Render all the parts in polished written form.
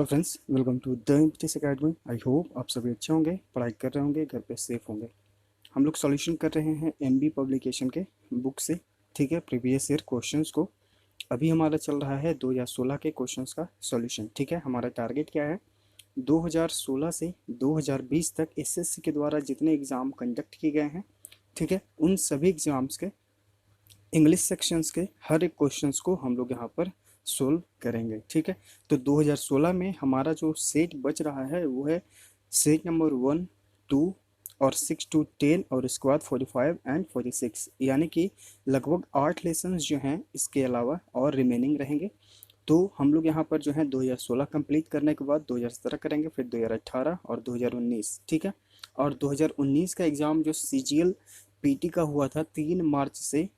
Hello friends, welcome to the Impetus Academy. I hope आप सभी अच्छे होंगे, पढ़ाई कर रहे होंगे, घर पे सेफ होंगे। हम लोग सॉल्यूशन कर रहे हैं एमबी पब्लिकेशन के बुक से, ठीक है, प्रीवियस ईयर क्वेश्चंस को। अभी हमारा चल रहा है 2016 के क्वेश्चंस का सॉल्यूशन, ठीक है। हमारा टारगेट क्या है, 2016 से 2020 तक एसएससी के द्वारा जितने एग्ज़ाम कंडक्ट किए गए हैं, ठीक है, उन सभी एग्ज़ाम्स के इंग्लिश सेक्शंस के हर एक क्वेश्चंस को हम लोग यहाँ पर सोल्व करेंगे, ठीक है। तो 2016 में हमारा जो सेट बच रहा है वो है सेट नंबर 1, 2 और 6 to 10 और उसके बाद 45 एंड 46, यानी कि लगभग 8 लेसन्स जो हैं इसके अलावा और रिमेनिंग रहेंगे। तो हम लोग यहाँ पर जो है 2016 कंप्लीट करने के बाद 2017 करेंगे, फिर 2018 और 2019, ठीक है। और 2019 का एग्ज़ाम जो सीजीएल पीटी का हुआ था 3 मार्च से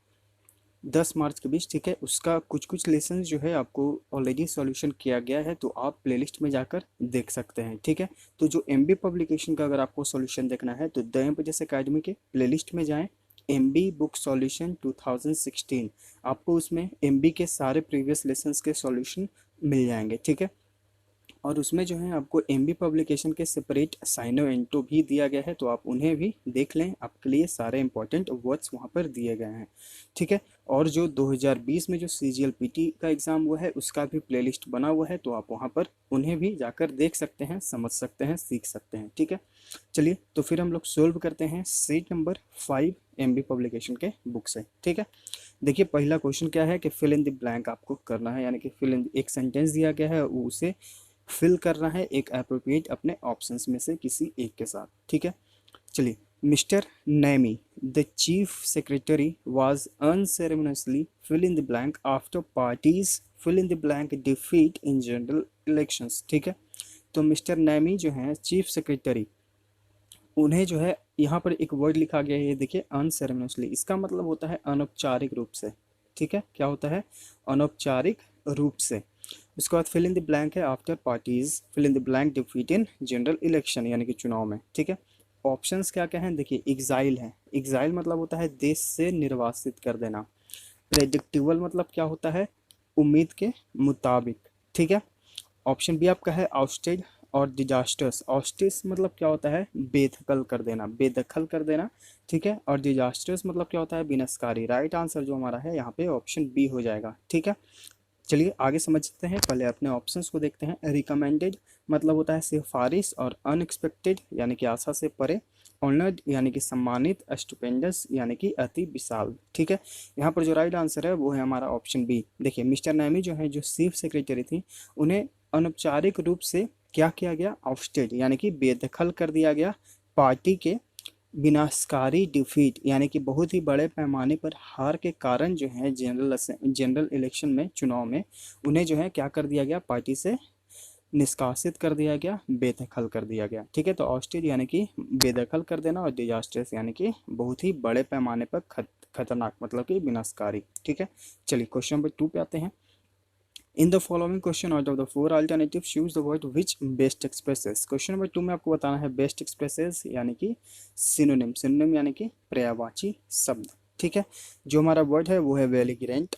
10 मार्च के बीच, ठीक है, उसका कुछ कुछ लेसन जो है आपको ऑलरेडी सॉल्यूशन किया गया है, तो आप प्लेलिस्ट में जाकर देख सकते हैं, ठीक है। तो जो एमबी पब्लिकेशन का अगर आपको सॉल्यूशन देखना है तो द इम्पीटिस एकेडमी के प्लेलिस्ट में जाएं, एमबी बुक सॉल्यूशन 2016, आपको उसमें एमबी के सारे प्रीवियस लेसन्स के सॉल्यूशन मिल जाएंगे, ठीक है। और उसमें जो है आपको एमबी पब्लिकेशन के सेपरेट साइनो एंटो भी दिया गया है, तो आप उन्हें भी देख लें, आपके लिए सारे इंपॉर्टेंट वर्ड्स वहाँ पर दिए गए हैं, ठीक है। और जो 2020 में जो सीजीएलपीटी का एग्ज़ाम हुआ है उसका भी प्लेलिस्ट बना हुआ है, तो आप वहाँ पर उन्हें भी जाकर देख सकते हैं, समझ सकते हैं, सीख सकते हैं, ठीक है। चलिए तो फिर हम लोग सोल्व करते हैं सेट नंबर 5 एमबी पब्लिकेशन के बुक से, ठीक है। देखिए पहला क्वेश्चन क्या है कि फिल इन द ब्लैंक आपको करना है, यानी कि फिल इन, एक सेंटेंस दिया गया है उसे फिल करना है एक अप्रोप्रिएट अपने ऑप्शंस में से किसी एक के साथ, ठीक है। चलिए, mister Naimi the chief secretary was unceremoniously fill in the blank after parties fill in the blank defeat in general elections, ठीक है। तो मिस्टर नैमी जो है चीफ सेक्रेटरी, उन्हें जो है यहाँ पर एक वर्ड लिखा गया है, ये देखिए अनसेरेमनियसली, इसका मतलब होता है अनौपचारिक रूप से, ठीक है। क्या होता है? अनौपचारिक रूप से। उसके बाद फिल इन द ब्लैंक है after parties fill in the blank defeat in general election, यानी कि चुनाव में, ठीक है। ऑप्शंस क्या क्या हैं, देखिए एग्जाइल है, एग्जाइल मतलब होता है देश से निर्वासित कर देना। प्रेडिक्टिबल मतलब क्या होता है, उम्मीद के मुताबिक, ठीक है। ऑप्शन बी आपका है आउस्टेड और डिजास्टर्स। ऑस्टिस मतलब क्या होता है, बेदखल कर देना, बेदखल कर देना, ठीक है। और डिजास्टर्स मतलब क्या होता है, विनाशकारी। राइट आंसर जो हमारा है यहाँ पे ऑप्शन बी हो जाएगा, ठीक है। चलिए आगे समझते हैं, पहले अपने ऑप्शंस को देखते हैं। रिकमेंडेड मतलब होता है सिफारिश, और अनएक्सपेक्टेड यानी कि आशा से परे, ऑनर्ड यानी कि सम्मानित, स्टुपेंडस यानी कि अति विशाल, ठीक है। यहाँ पर जो राइट आंसर है वो है हमारा ऑप्शन बी। देखिए मिस्टर नैमी जो है, जो चीफ सेक्रेटरी थी, उन्हें अनौपचारिक रूप से क्या किया गया, ऑस्टेड यानी कि बेदखल कर दिया गया। पार्टी के विनाशकारी डिफीट यानी कि बहुत ही बड़े पैमाने पर हार के कारण जो है जनरल इलेक्शन में, चुनाव में, उन्हें जो है क्या कर दिया गया, पार्टी से निष्कासित कर दिया गया, बेदखल कर दिया गया, ठीक है। तो ऑस्टेज यानी कि बेदखल कर देना, और डिजास्टर्स यानी कि बहुत ही बड़े पैमाने पर खतरनाक मतलब कि विनाशकारी, ठीक है। चलिए क्वेश्चन नंबर 2 पे आते हैं। इन the following question out of the 4 alternative choose the word which best expresses. Question number 2 में आपको बताना है बेस्ट एक्सप्रेसेस यानी कि सिनोनिम, सिनोनिम यानी कि पर्यायवाची शब्द, ठीक है। जो हमारा वर्ड है वो है बेलिगिरेंट,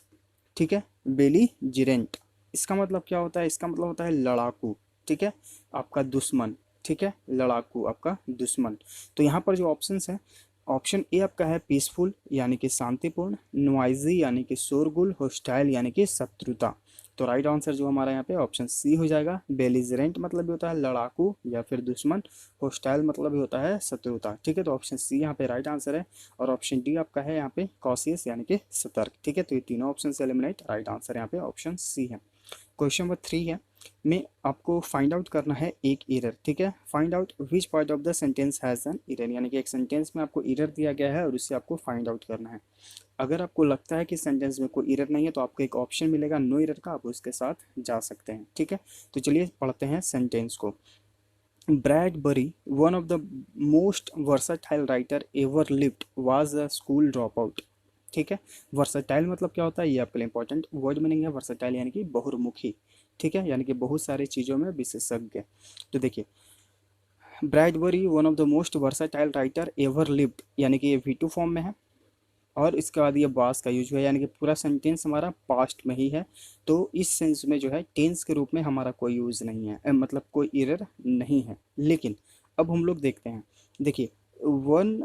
ठीक है, बेलीजिरेंट। इसका मतलब क्या होता है, इसका मतलब होता है लड़ाकू, ठीक है, आपका दुश्मन, ठीक है, लड़ाकू आपका दुश्मन। तो यहाँ पर जो ऑप्शन है, ऑप्शन ए आपका है पीसफुल यानी कि शांतिपूर्ण, नॉइजी यानी कि शोरगुल, होस्टाइल यानी कि शत्रुता। तो राइट आंसर जो हमारा यहाँ पे ऑप्शन सी हो जाएगा। बेलिजरेंट मतलब भी होता है लड़ाकू या फिर दुश्मन, होस्टाइल मतलब भी होता है शत्रुता, ठीक है। तो ऑप्शन सी यहाँ पे राइट आंसर है। और ऑप्शन डी आपका है यहाँ पे कॉशियस यानी कि सतर्क, ठीक है। तो ये तीनों ऑप्शन से एलिमिनेट, राइट आंसर यहाँ पे ऑप्शन सी है। क्वेश्चन नंबर 3 है, में आपको फाइंड आउट करना है एक एरर, ठीक है। Find out which part of the sentence has an error, यानी कि एक सेंटेंस में आपको एरर दिया गया है और उससे आपको फाइंड आउट करना है। अगर आपको लगता है कि सेंटेंस में कोई एरर नहीं है तो आपको एक ऑप्शन मिलेगा नो एरर का, आप उसके साथ जा सकते हैं, ठीक है। तो चलिए पढ़ते हैं सेंटेंस को। Bradbury one of the most versatile writer ever lived was a school drop out, ठीक है। वर्सटाइल मतलब क्या होता है, ये आपके लिए इंपॉर्टेंट वर्ड मीनिंग है। वर्सटाइल यानी कि बहुमुखी, ठीक है, यानी कि बहुत सारी चीज़ों में विशेषज्ञ। तो देखिए Bradbury one of the most versatile writer ever lived, यानी कि ये V2 फॉर्म में है। और इसके बाद ये वाज का यूज हुआ, यानी कि पूरा सेंटेंस हमारा पास्ट में ही है। तो इस सेंस में जो है टेंस के रूप में हमारा कोई यूज़ नहीं है, मतलब कोई एरर नहीं है। लेकिन अब हम लोग देखते हैं, देखिए वन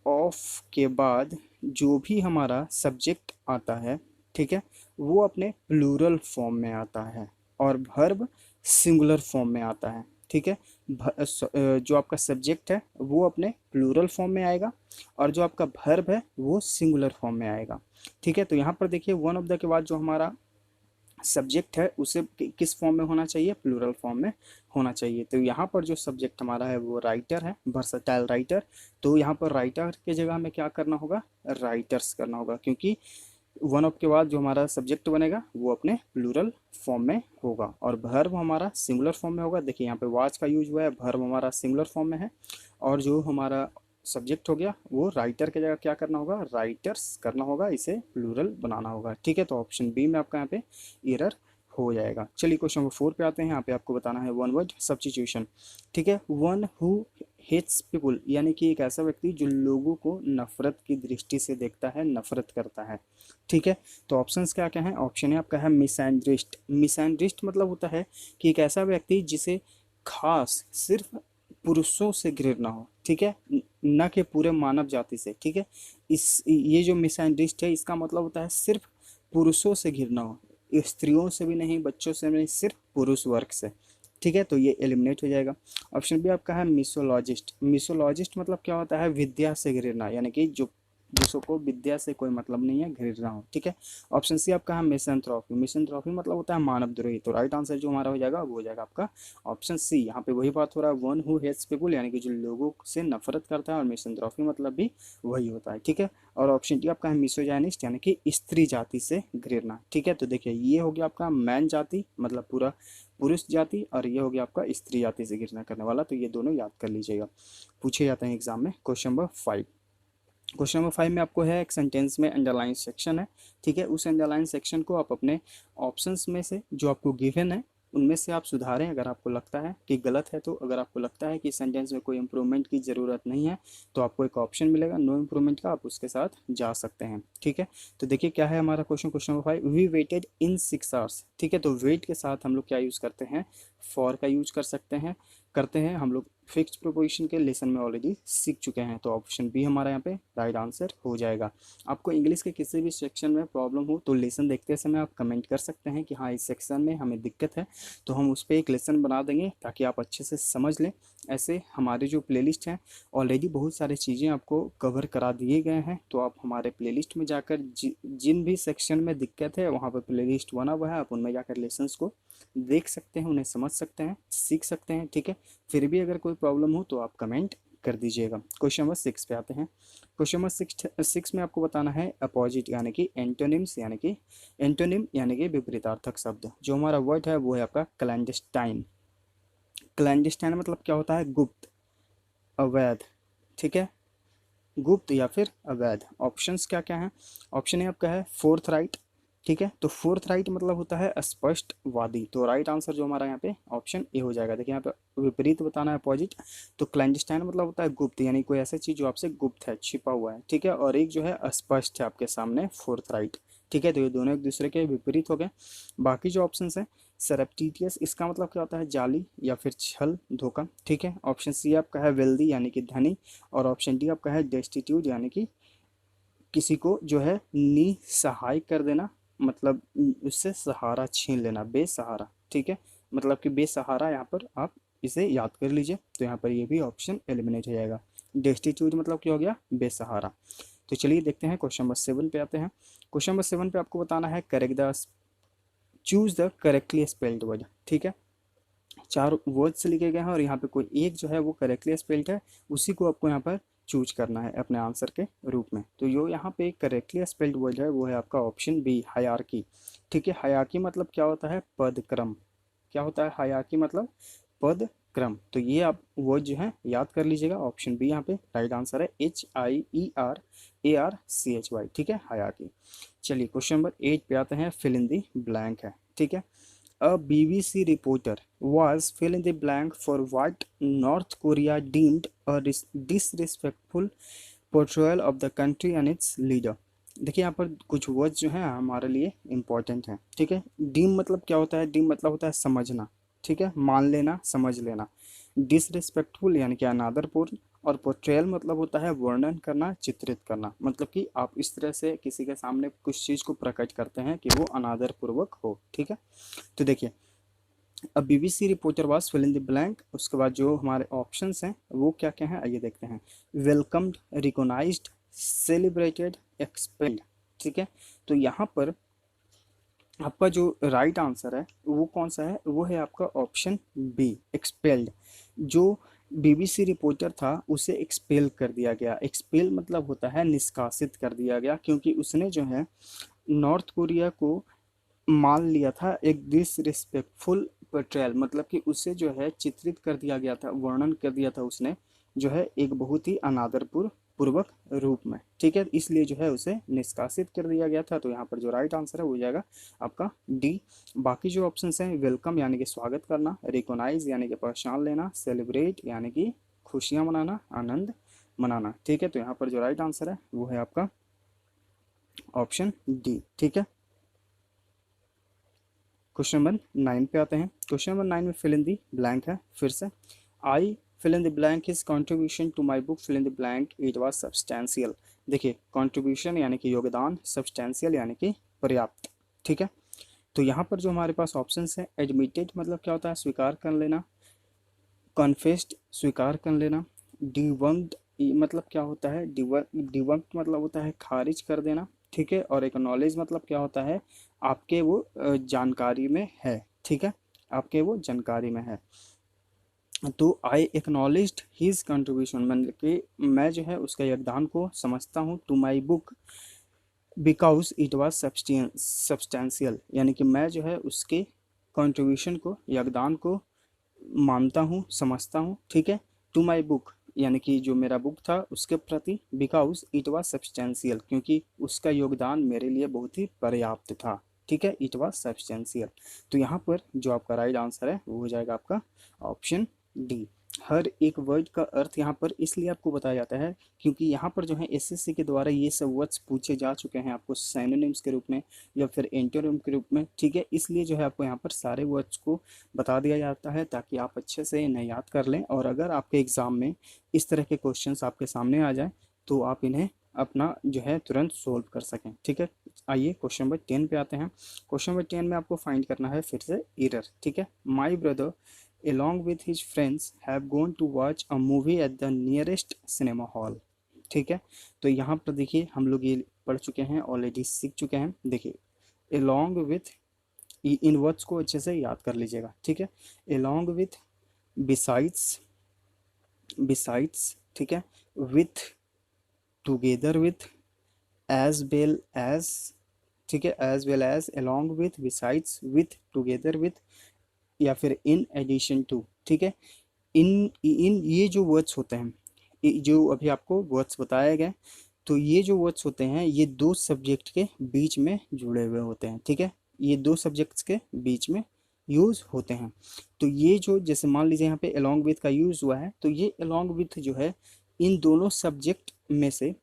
ऑफ के बाद जो भी हमारा सब्जेक्ट आता है, ठीक है, वो अपने प्लूरल फॉर्म में आता है और वर्ब सिंगुलर फॉर्म में आता है, ठीक है। जो आपका सब्जेक्ट है वो अपने प्लूरल फॉर्म में आएगा और जो आपका वर्ब है वो सिंगुलर फॉर्म में आएगा, ठीक है। तो यहाँ पर देखिए वन ऑफ द के बाद जो हमारा सब्जेक्ट है उसे किस फॉर्म में होना चाहिए, प्लूरल फॉर्म में होना चाहिए। तो यहाँ पर जो सब्जेक्ट हमारा है वो राइटर है, वर्सटाइल राइटर। तो यहाँ पर राइटर के जगह में क्या करना होगा, राइटर्स करना होगा, क्योंकि वन ऑफ के बाद जो हमारा सब्जेक्ट बनेगा वो अपने प्लूरल फॉर्म में होगा और वर्ब हमारा सिंगुलर फॉर्म में होगा। देखिए यहाँ पे वाज का यूज हुआ है, वर्ब हमारा सिंगुलर फॉर्म में है और जो हमारा सब्जेक्ट हो गया वो राइटर की जगह क्या करना होगा, राइटर्स करना होगा, इसे प्लूरल बनाना होगा, ठीक है। तो ऑप्शन बी में आपका यहाँ पे एरर हो जाएगा। चलिए क्वेश्चन नंबर 4 पे आते हैं। यहाँ पे आपको बताना है वन वर्ड सब्स्टिट्यूशन, ठीक है। वन हु हेट्स पीपुल, यानी कि एक ऐसा व्यक्ति जो लोगों को नफरत की दृष्टि से देखता है, नफरत करता है, ठीक है। तो ऑप्शंस क्या क्या हैं, ऑप्शन है आपका है मिसैंड्रिस्ट। मिसैंड्रिस्ट मतलब होता है कि एक ऐसा व्यक्ति जिसे खास सिर्फ पुरुषों से घृणा हो, ठीक है, न कि पूरे मानव जाति से, ठीक है। इस ये जो मिसैंड्रिस्ट है इसका मतलब होता है सिर्फ पुरुषों से घृणा हो, स्त्रियों से भी नहीं, बच्चों से भी नहीं, सिर्फ पुरुष वर्ग से, ठीक है। तो ये एलिमिनेट हो जाएगा। ऑप्शन बी आपका है मिसोलॉजिस्ट। मिसोलॉजिस्ट मतलब क्या होता है, विद्या से घृणा, यानी कि जो जिसको विद्या से कोई मतलब नहीं है, घृणा हो, ठीक है। ऑप्शन सी आपका है मिसैंथ्रोपी। मिसैंथ्रोपी मतलब होता है मानवद्रोही। तो राइट आंसर जो हमारा हो जाएगा वो हो जाएगा आपका ऑप्शन सी। यहाँ पे वही बात हो रहा है, वन हु हेट्स पीपल यानी कि जो लोगों से नफरत करता है, और मिसैंथ्रोपी मतलब भी वही होता है, ठीक है। और ऑप्शन डी आपका है मिसोजाइनिस्ट, यानी कि स्त्री जाति से घृणा, ठीक है। तो देखिए ये हो गया आपका मैन जाति मतलब पूरा पुरुष जाति, और ये हो गया आपका स्त्री जाति से घृणा करने वाला। तो ये दोनों याद कर लीजिएगा, पूछे जाते हैं एग्जाम में। क्वेश्चन नंबर 5, क्वेश्चन नंबर 5 में आपको है एक सेंटेंस में अंडरलाइन सेक्शन है, ठीक है। उस अंडरलाइन सेक्शन को आप अपने ऑप्शंस में से जो आपको गिवन है उनमें से आप सुधारें अगर आपको लगता है कि गलत है। तो अगर आपको लगता है कि सेंटेंस में कोई इंप्रूवमेंट की ज़रूरत नहीं है तो आपको एक ऑप्शन मिलेगा नो इंप्रूवमेंट का, आप उसके साथ जा सकते हैं, ठीक है। तो देखिए क्या है हमारा question, question number 5, we waited in 6 hours, ठीक है। तो वेट के साथ हम लोग क्या यूज़ करते हैं, फॉर का यूज कर सकते हैं, करते हैं हम लोग फिक्स्ड प्रोपोजिशन के लेसन में ऑलरेडी सीख चुके हैं। तो ऑप्शन बी हमारा यहाँ पे राइट आंसर हो जाएगा। आपको इंग्लिश के किसी भी सेक्शन में प्रॉब्लम हो तो लेसन देखते समय आप कमेंट कर सकते हैं कि हाँ इस सेक्शन में हमें दिक्कत है, तो हम उस पर एक लेसन बना देंगे ताकि आप अच्छे से समझ लें। ऐसे हमारे जो प्लेलिस्ट हैं ऑलरेडी बहुत सारी चीज़ें आपको कवर करा दिए गए हैं, तो आप हमारे प्लेलिस्ट में जाकर जिन भी सेक्शन में दिक्कत है वहाँ पर प्लेलिस्ट बना हुआ है, आप उनमें जाकर लेसन्स को देख सकते हैं, उन्हें समझ सकते हैं, सीख सकते हैं, ठीक है। फिर भी अगर कोई प्रॉब्लम हो तो आप कमेंट कर दीजिएगा। क्वेश्चन नंबर 6 पे आते हैं। क्वेश्चन नंबर 6 में आपको बताना है अपोजिट यानी कि एंटोनिम्स, यानी कि एंटोनिम यानी कि विपरीतार्थक शब्द। जो हमारा वर्ड है वो है आपका क्लैंडस्टाइन। क्लैंडस्टाइन मतलब क्या होता है, गुप्त, अवैध, ठीक है, गुप्त या फिर अवैध। ऑप्शंस क्या क्या हैं, ऑप्शन ए आपका है फोर्थ राइट, ठीक है। तो फोर्थ राइट मतलब होता है स्पष्टवादी। तो राइट आंसर जो हमारा यहाँ पे ऑप्शन ए हो जाएगा। देखिए यहाँ पे विपरीत बताना है अपोजिट, तो क्लैंडस्टाइन मतलब होता है गुप्त, यानी कोई ऐसी चीज़ जो आपसे गुप्त है, छिपा हुआ है, ठीक है। और एक जो है स्पष्ट है आपके सामने, फोर्थ राइट, ठीक है। तो ये दोनों एक दूसरे के विपरीत हो गए। बाकी जो ऑप्शन है सरप्टिटियस, इसका मतलब क्या होता है, जाली या फिर छल, धोखा, ठीक है। ऑप्शन सी आपका है वेल्दी यानी कि धनी, और ऑप्शन डी आपका है डेस्टिट्यूट यानी कि किसी को जो है निसहाय कर देना, मतलब उससे सहारा छीन लेना, बेसहारा, ठीक है। मतलब कि बेसहारा यहाँ पर आप इसे याद कर लीजिए। तो यहाँ पर ये भी ऑप्शन एलिमिनेट हो जाएगा। डेस्टिट्यूट मतलब क्या हो गया, बेसहारा। तो चलिए देखते हैं क्वेश्चन नंबर 7 पे आते हैं। क्वेश्चन नंबर 7 पे आपको बताना है correct the choose the correctly spelled word, ठीक है। 4 वर्ड्स लिखे गए हैं और यहाँ पे कोई एक जो है वो करेक्टली स्पेल्ड है, उसी को आपको यहाँ पर चूज करना है अपने आंसर के रूप में। तो जो यहाँ पे करेक्टली स्पेल्ड वर्ड है वो है आपका ऑप्शन बी, हायरार्की, ठीक है। हायरार्की मतलब क्या होता है, पद क्रम। क्या होता है हायरार्की मतलब पद क्रम। तो ये आप वर्ड जो है याद कर लीजिएगा। ऑप्शन बी यहाँ पे राइट आंसर है, HIERARCHY, ठीक है, हायरार्की। चलिए क्वेश्चन नंबर 8 पे आते हैं, फिल इन दी ब्लैंक है, ठीक है। A BBC reporter was fill in the blank for what North Korea deemed a disrespectful portrayal of the country and it's leader. देखिए यहाँ पर कुछ वर्ड्स जो हैं हमारे लिए इम्पोर्टेंट हैं, ठीक है। डीम मतलब क्या होता है, डीम मतलब होता है समझना, ठीक है, मान लेना, समझ लेना। डिसरिस्पेक्टफुल यानी कि अनादरपूर्ण, और पोर्ट्रेयल मतलब होता है वर्णन करना, चित्रित करना, मतलब कि आप इस तरह से किसी के सामने कुछ चीज़ को प्रकट करते हैं कि वो अनादरपूर्वक हो, ठीक है। तो देखिए अब BBC reporter was fill in the blank, उसके बाद जो हमारे ऑप्शंस हैं वो क्या क्या हैं आइए देखते हैं। वेलकम्ड, रिकॉग्नाइज्ड, सेलिब्रेटेड, एक्सपेल्ड, ठीक है। तो यहाँ पर आपका जो राइट आंसर है वो कौन सा है, वो है आपका ऑप्शन बी, एक्सपेल्ड। जो बीबीसी रिपोर्टर था उसे एक्सपेल कर दिया गया। एक्सपेल मतलब होता है निष्कासित कर दिया गया, क्योंकि उसने जो है नॉर्थ कोरिया को मान लिया था एक डिसरिस्पेक्टफुल पोर्ट्रेयल, मतलब कि उसे जो है चित्रित कर दिया गया था, वर्णन कर दिया था उसने जो है एक बहुत ही अनादरपूर्व पूर्वक रूप में, ठीक है, इसलिए जो है उसे निष्कासित कर दिया गया था। तो यहाँ पर जो राइट आंसर है वो हो जाएगा आपका डी। बाकी जो ऑप्शन हैं, वेलकम यानी कि स्वागत करना, रिकॉग्नाइज यानी कि पहचान लेना, सेलिब्रेट यानी कि खुशियाँ मनाना, आनंद मनाना, ठीक है। तो यहाँ पर जो राइट आंसर है वो है आपका ऑप्शन डी, ठीक है। क्वेश्चन नंबर 9 पे आते हैं। क्वेश्चन नंबर 9 में फिल इन दी ब्लैंक है, फिर से I fill in the blank his contribution to my book fill in the blank it was substantial. देखिए कॉन्ट्रीब्यूशन यानी कि योगदान, सब्सटैंशियल यानी कि पर्याप्त, ठीक है। तो यहाँ पर जो हमारे पास ऑप्शन है, एडमिटेड मतलब क्या होता है, स्वीकार कर लेना, कॉन्फेस्ड स्वीकार कर लेना, डिवंक्ड मतलब क्या होता है, डिवंक्ड मतलब होता है खारिज कर देना, ठीक है। और एक नॉलेज मतलब क्या होता है, आपके वो जानकारी में है, ठीक है, आपके वो जानकारी में है। तो आई एक्नॉलेज्ड हिज कंट्रीब्यूशन, मतलब कि मैं जो है उसका योगदान को समझता हूँ, to my book because it was substantial, यानी कि मैं जो है उसके कंट्रीब्यूशन को, योगदान को मानता हूँ, समझता हूँ, ठीक है। टू माई बुक यानी कि जो मेरा बुक था उसके प्रति, बिकॉज इट वाज सब्सटेंशियल क्योंकि उसका योगदान मेरे लिए बहुत ही पर्याप्त था, ठीक है, इट वाज सब्सटेंशियल। तो यहाँ पर जो आपका राइट आंसर है वो हो जाएगा आपका ऑप्शन डी। हर एक वर्ड का अर्थ यहाँ पर इसलिए आपको बताया जाता है क्योंकि यहाँ पर जो है एसएससी के द्वारा ये सब वर्ड्स पूछे जा चुके हैं आपको सिनोनिम्स के रूप में या फिर एंटोनिम के रूप में, ठीक है, इसलिए जो है आपको यहाँ पर सारे वर्ड्स को बता दिया जाता है ताकि आप अच्छे से इन्हें याद कर लें, और अगर आपके एग्ज़ाम में इस तरह के क्वेश्चंस आपके सामने आ जाए तो आप इन्हें अपना जो है तुरंत सोल्व कर सकें, ठीक है। आइए क्वेश्चन नंबर 10 पे आते हैं। क्वेश्चन नंबर 10 में आपको फाइंड करना है फिर से एरर, ठीक है। My brother along with his friends have gone to watch a movie at the nearest cinema hall, ठीक है। तो यहाँ पर देखिए हम लोग ये पढ़ चुके हैं, ऑलरेडी सीख चुके हैं। देखिए along with, इन वर्ड्स को अच्छे से याद कर लीजिएगा, ठीक है। along with, besides, besides, ठीक है, with, together with, as well as, ठीक है, as well as, along with, besides, with, together with, या फिर इन एडिशन टू, ठीक है। इन ये जो वर्ड्स होते हैं, जो अभी आपको वर्ड्स बताए गए, तो ये जो वर्ड्स होते हैं ये दो सब्जेक्ट के बीच में जुड़े हुए होते हैं, ठीक है, ये दो सब्जेक्ट्स के बीच में यूज़ होते हैं। तो ये जो जैसे मान लीजिए यहाँ पे along with का यूज़ हुआ है, तो ये along with जो है इन दोनों सब्जेक्ट में से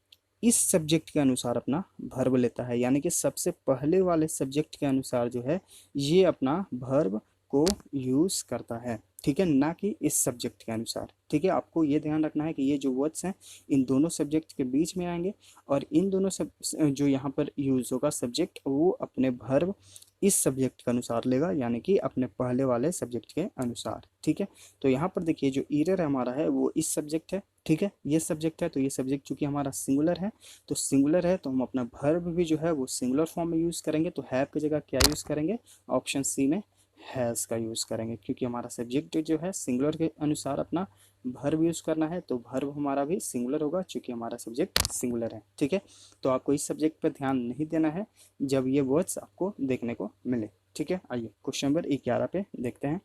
इस सब्जेक्ट के अनुसार अपना भर्ब लेता है, यानी कि सबसे पहले वाले सब्जेक्ट के अनुसार जो है ये अपना भर्ब को यूज़ करता है, ठीक है, ना कि इस सब्जेक्ट के अनुसार, ठीक है। आपको ये ध्यान रखना है कि ये जो वर्ड्स हैं इन दोनों सब्जेक्ट के बीच में आएंगे और इन दोनों सब जो यहाँ पर यूज़ होगा सब्जेक्ट वो अपने भर्ब इस सब्जेक्ट के अनुसार लेगा, यानी कि अपने पहले वाले सब्जेक्ट के अनुसार, ठीक है। तो यहाँ पर देखिए जो ईरर हमारा है वो इस सब्जेक्ट है, ठीक है, ये सब्जेक्ट है, तो ये सब्जेक्ट चूंकि हमारा सिंगुलर है, तो सिंगुलर है तो हम अपना भर्ब भी जो है वो सिंगुलर फॉर्म में यूज़ करेंगे। तो हैव की जगह क्या यूज़ करेंगे, ऑप्शन सी में हैज़ का यूज़ करेंगे, क्योंकि हमारा सब्जेक्ट जो है सिंगुलर के अनुसार अपना भर्ब यूज़ करना है, तो भर्ब हमारा भी सिंगुलर होगा क्योंकि हमारा सब्जेक्ट सिंगुलर है, ठीक है। तो आपको इस सब्जेक्ट पर ध्यान नहीं देना है जब ये वर्ड्स आपको देखने को मिले, ठीक है। आइए क्वेश्चन नंबर 11 पे देखते हैं।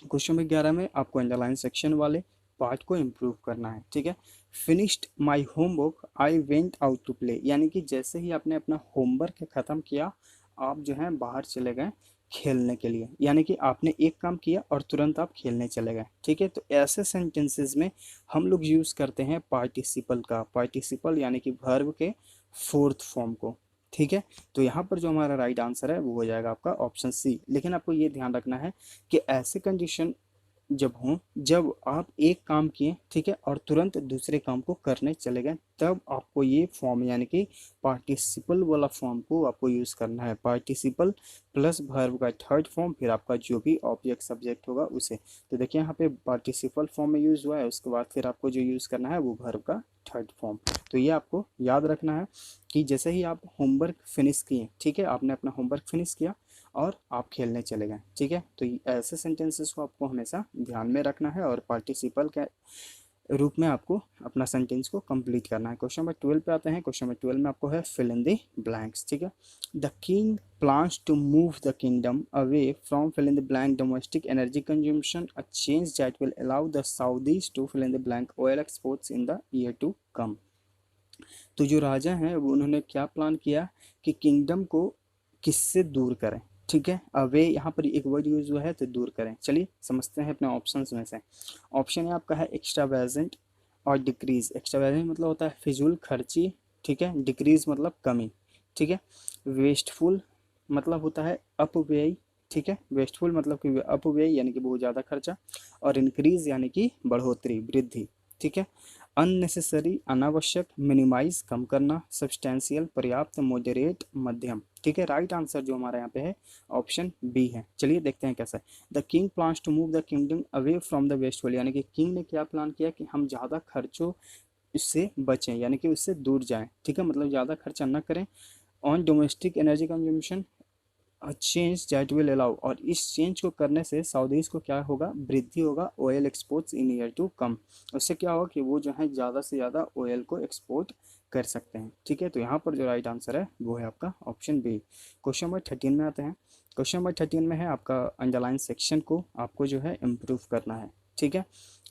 क्वेश्चन नंबर 11 में आपको अंडरलाइन सेक्शन वाले पार्ट को इम्प्रूव करना है, ठीक है। Finished my homework I went out to play, यानी कि जैसे ही आपने अपना होमवर्क ख़त्म किया आप जो है बाहर चले गए खेलने के लिए, यानी कि आपने एक काम किया और तुरंत आप खेलने चले गए। ठीक है, तो ऐसे सेंटेंसेस में हम लोग यूज़ करते हैं पार्टिसिपल का, पार्टिसिपल यानी कि वर्ब के फोर्थ फॉर्म को। ठीक है, तो यहाँ पर जो हमारा राइट आंसर है वो हो जाएगा आपका ऑप्शन सी। लेकिन आपको ये ध्यान रखना है कि ऐसे कंडीशन जब हों, जब आप एक काम किए, ठीक है, और तुरंत दूसरे काम को करने चले गए, तब आपको ये फॉर्म यानी कि पार्टिसिपल वाला फॉर्म को आपको यूज़ करना है। पार्टिसिपल प्लस वर्ब का थर्ड फॉर्म, फिर आपका जो भी ऑब्जेक्ट सब्जेक्ट होगा उसे। तो देखिए यहाँ पे पार्टिसिपल फॉर्म में यूज़ हुआ है, उसके बाद फिर आपको जो यूज़ करना है वो वर्ब का थर्ड फॉर्म। तो ये आपको याद रखना है कि जैसे ही आप होमवर्क फिनिश किए, ठीक है, आपने अपना होमवर्क फिनिश किया और आप खेलने चले गए। ठीक है, तो ऐसे सेंटेंसेस को आपको हमेशा ध्यान में रखना है और पार्टिसिपल के रूप में आपको अपना सेंटेंस को कंप्लीट करना है। क्वेश्चन नंबर 12 पे आते हैं। क्वेश्चन नंबर 12 में आपको है फिल इन द ब्लैंक्स। ठीक है, the king plans to move the kingdom away from fill in the blank domestic energy consumption, a change that will allow the Saudis to fill in the blank oil exports in the year to come. तो जो राजा हैं वो उन्होंने क्या plan किया कि kingdom को किससे दूर करें। ठीक है, अवे यहाँ पर एक वर्ड यूज हुआ है तो दूर करें। चलिए समझते हैं अपने ऑप्शंस में से। ऑप्शन ए आपका है एक्स्ट्रावेजेंट और डिक्रीज। एक्स्ट्रावेजेंट मतलब होता है फिजूल खर्ची, ठीक है, डिक्रीज मतलब कमी, ठीक है। वेस्टफुल मतलब होता है अपव्यय, ठीक है, वेस्टफुल मतलब कि अपव्यय यानी कि बहुत ज़्यादा खर्चा, और इंक्रीज यानी कि बढ़ोतरी, वृद्धि, ठीक है। अननेसेसरी अनावश्यक, मिनिमाइज कम करना, सब्सटेंशियल पर्याप्त, मॉडरेट मध्यम। ठीक है, राइट आंसर जो हमारा यहाँ पे है ऑप्शन बी है। चलिए देखते हैं कैसा है। The king plans to move the kingdom away from the wasteful, यानी कि किंग ने क्या प्लान किया कि हम ज़्यादा खर्चों इससे बचें, यानी कि उससे दूर जाएं। ठीक है, मतलब ज़्यादा खर्चा ना करें। On domestic energy consumption change that will allow, और इस चेंज को करने से सऊदीज को क्या होगा, वृद्धि होगा oil exports in year to come. उससे क्या होगा कि वो जो है ज़्यादा से ज़्यादा ऑयल को एक्सपोर्ट कर सकते हैं। ठीक है, तो यहाँ पर जो राइट आंसर है वो है आपका ऑप्शन बी। क्वेश्चन नंबर 13 में आते हैं। क्वेश्चन नंबर 13 में है आपका अंडरलाइन सेक्शन को आपको जो है इम्प्रूव करना है। ठीक है,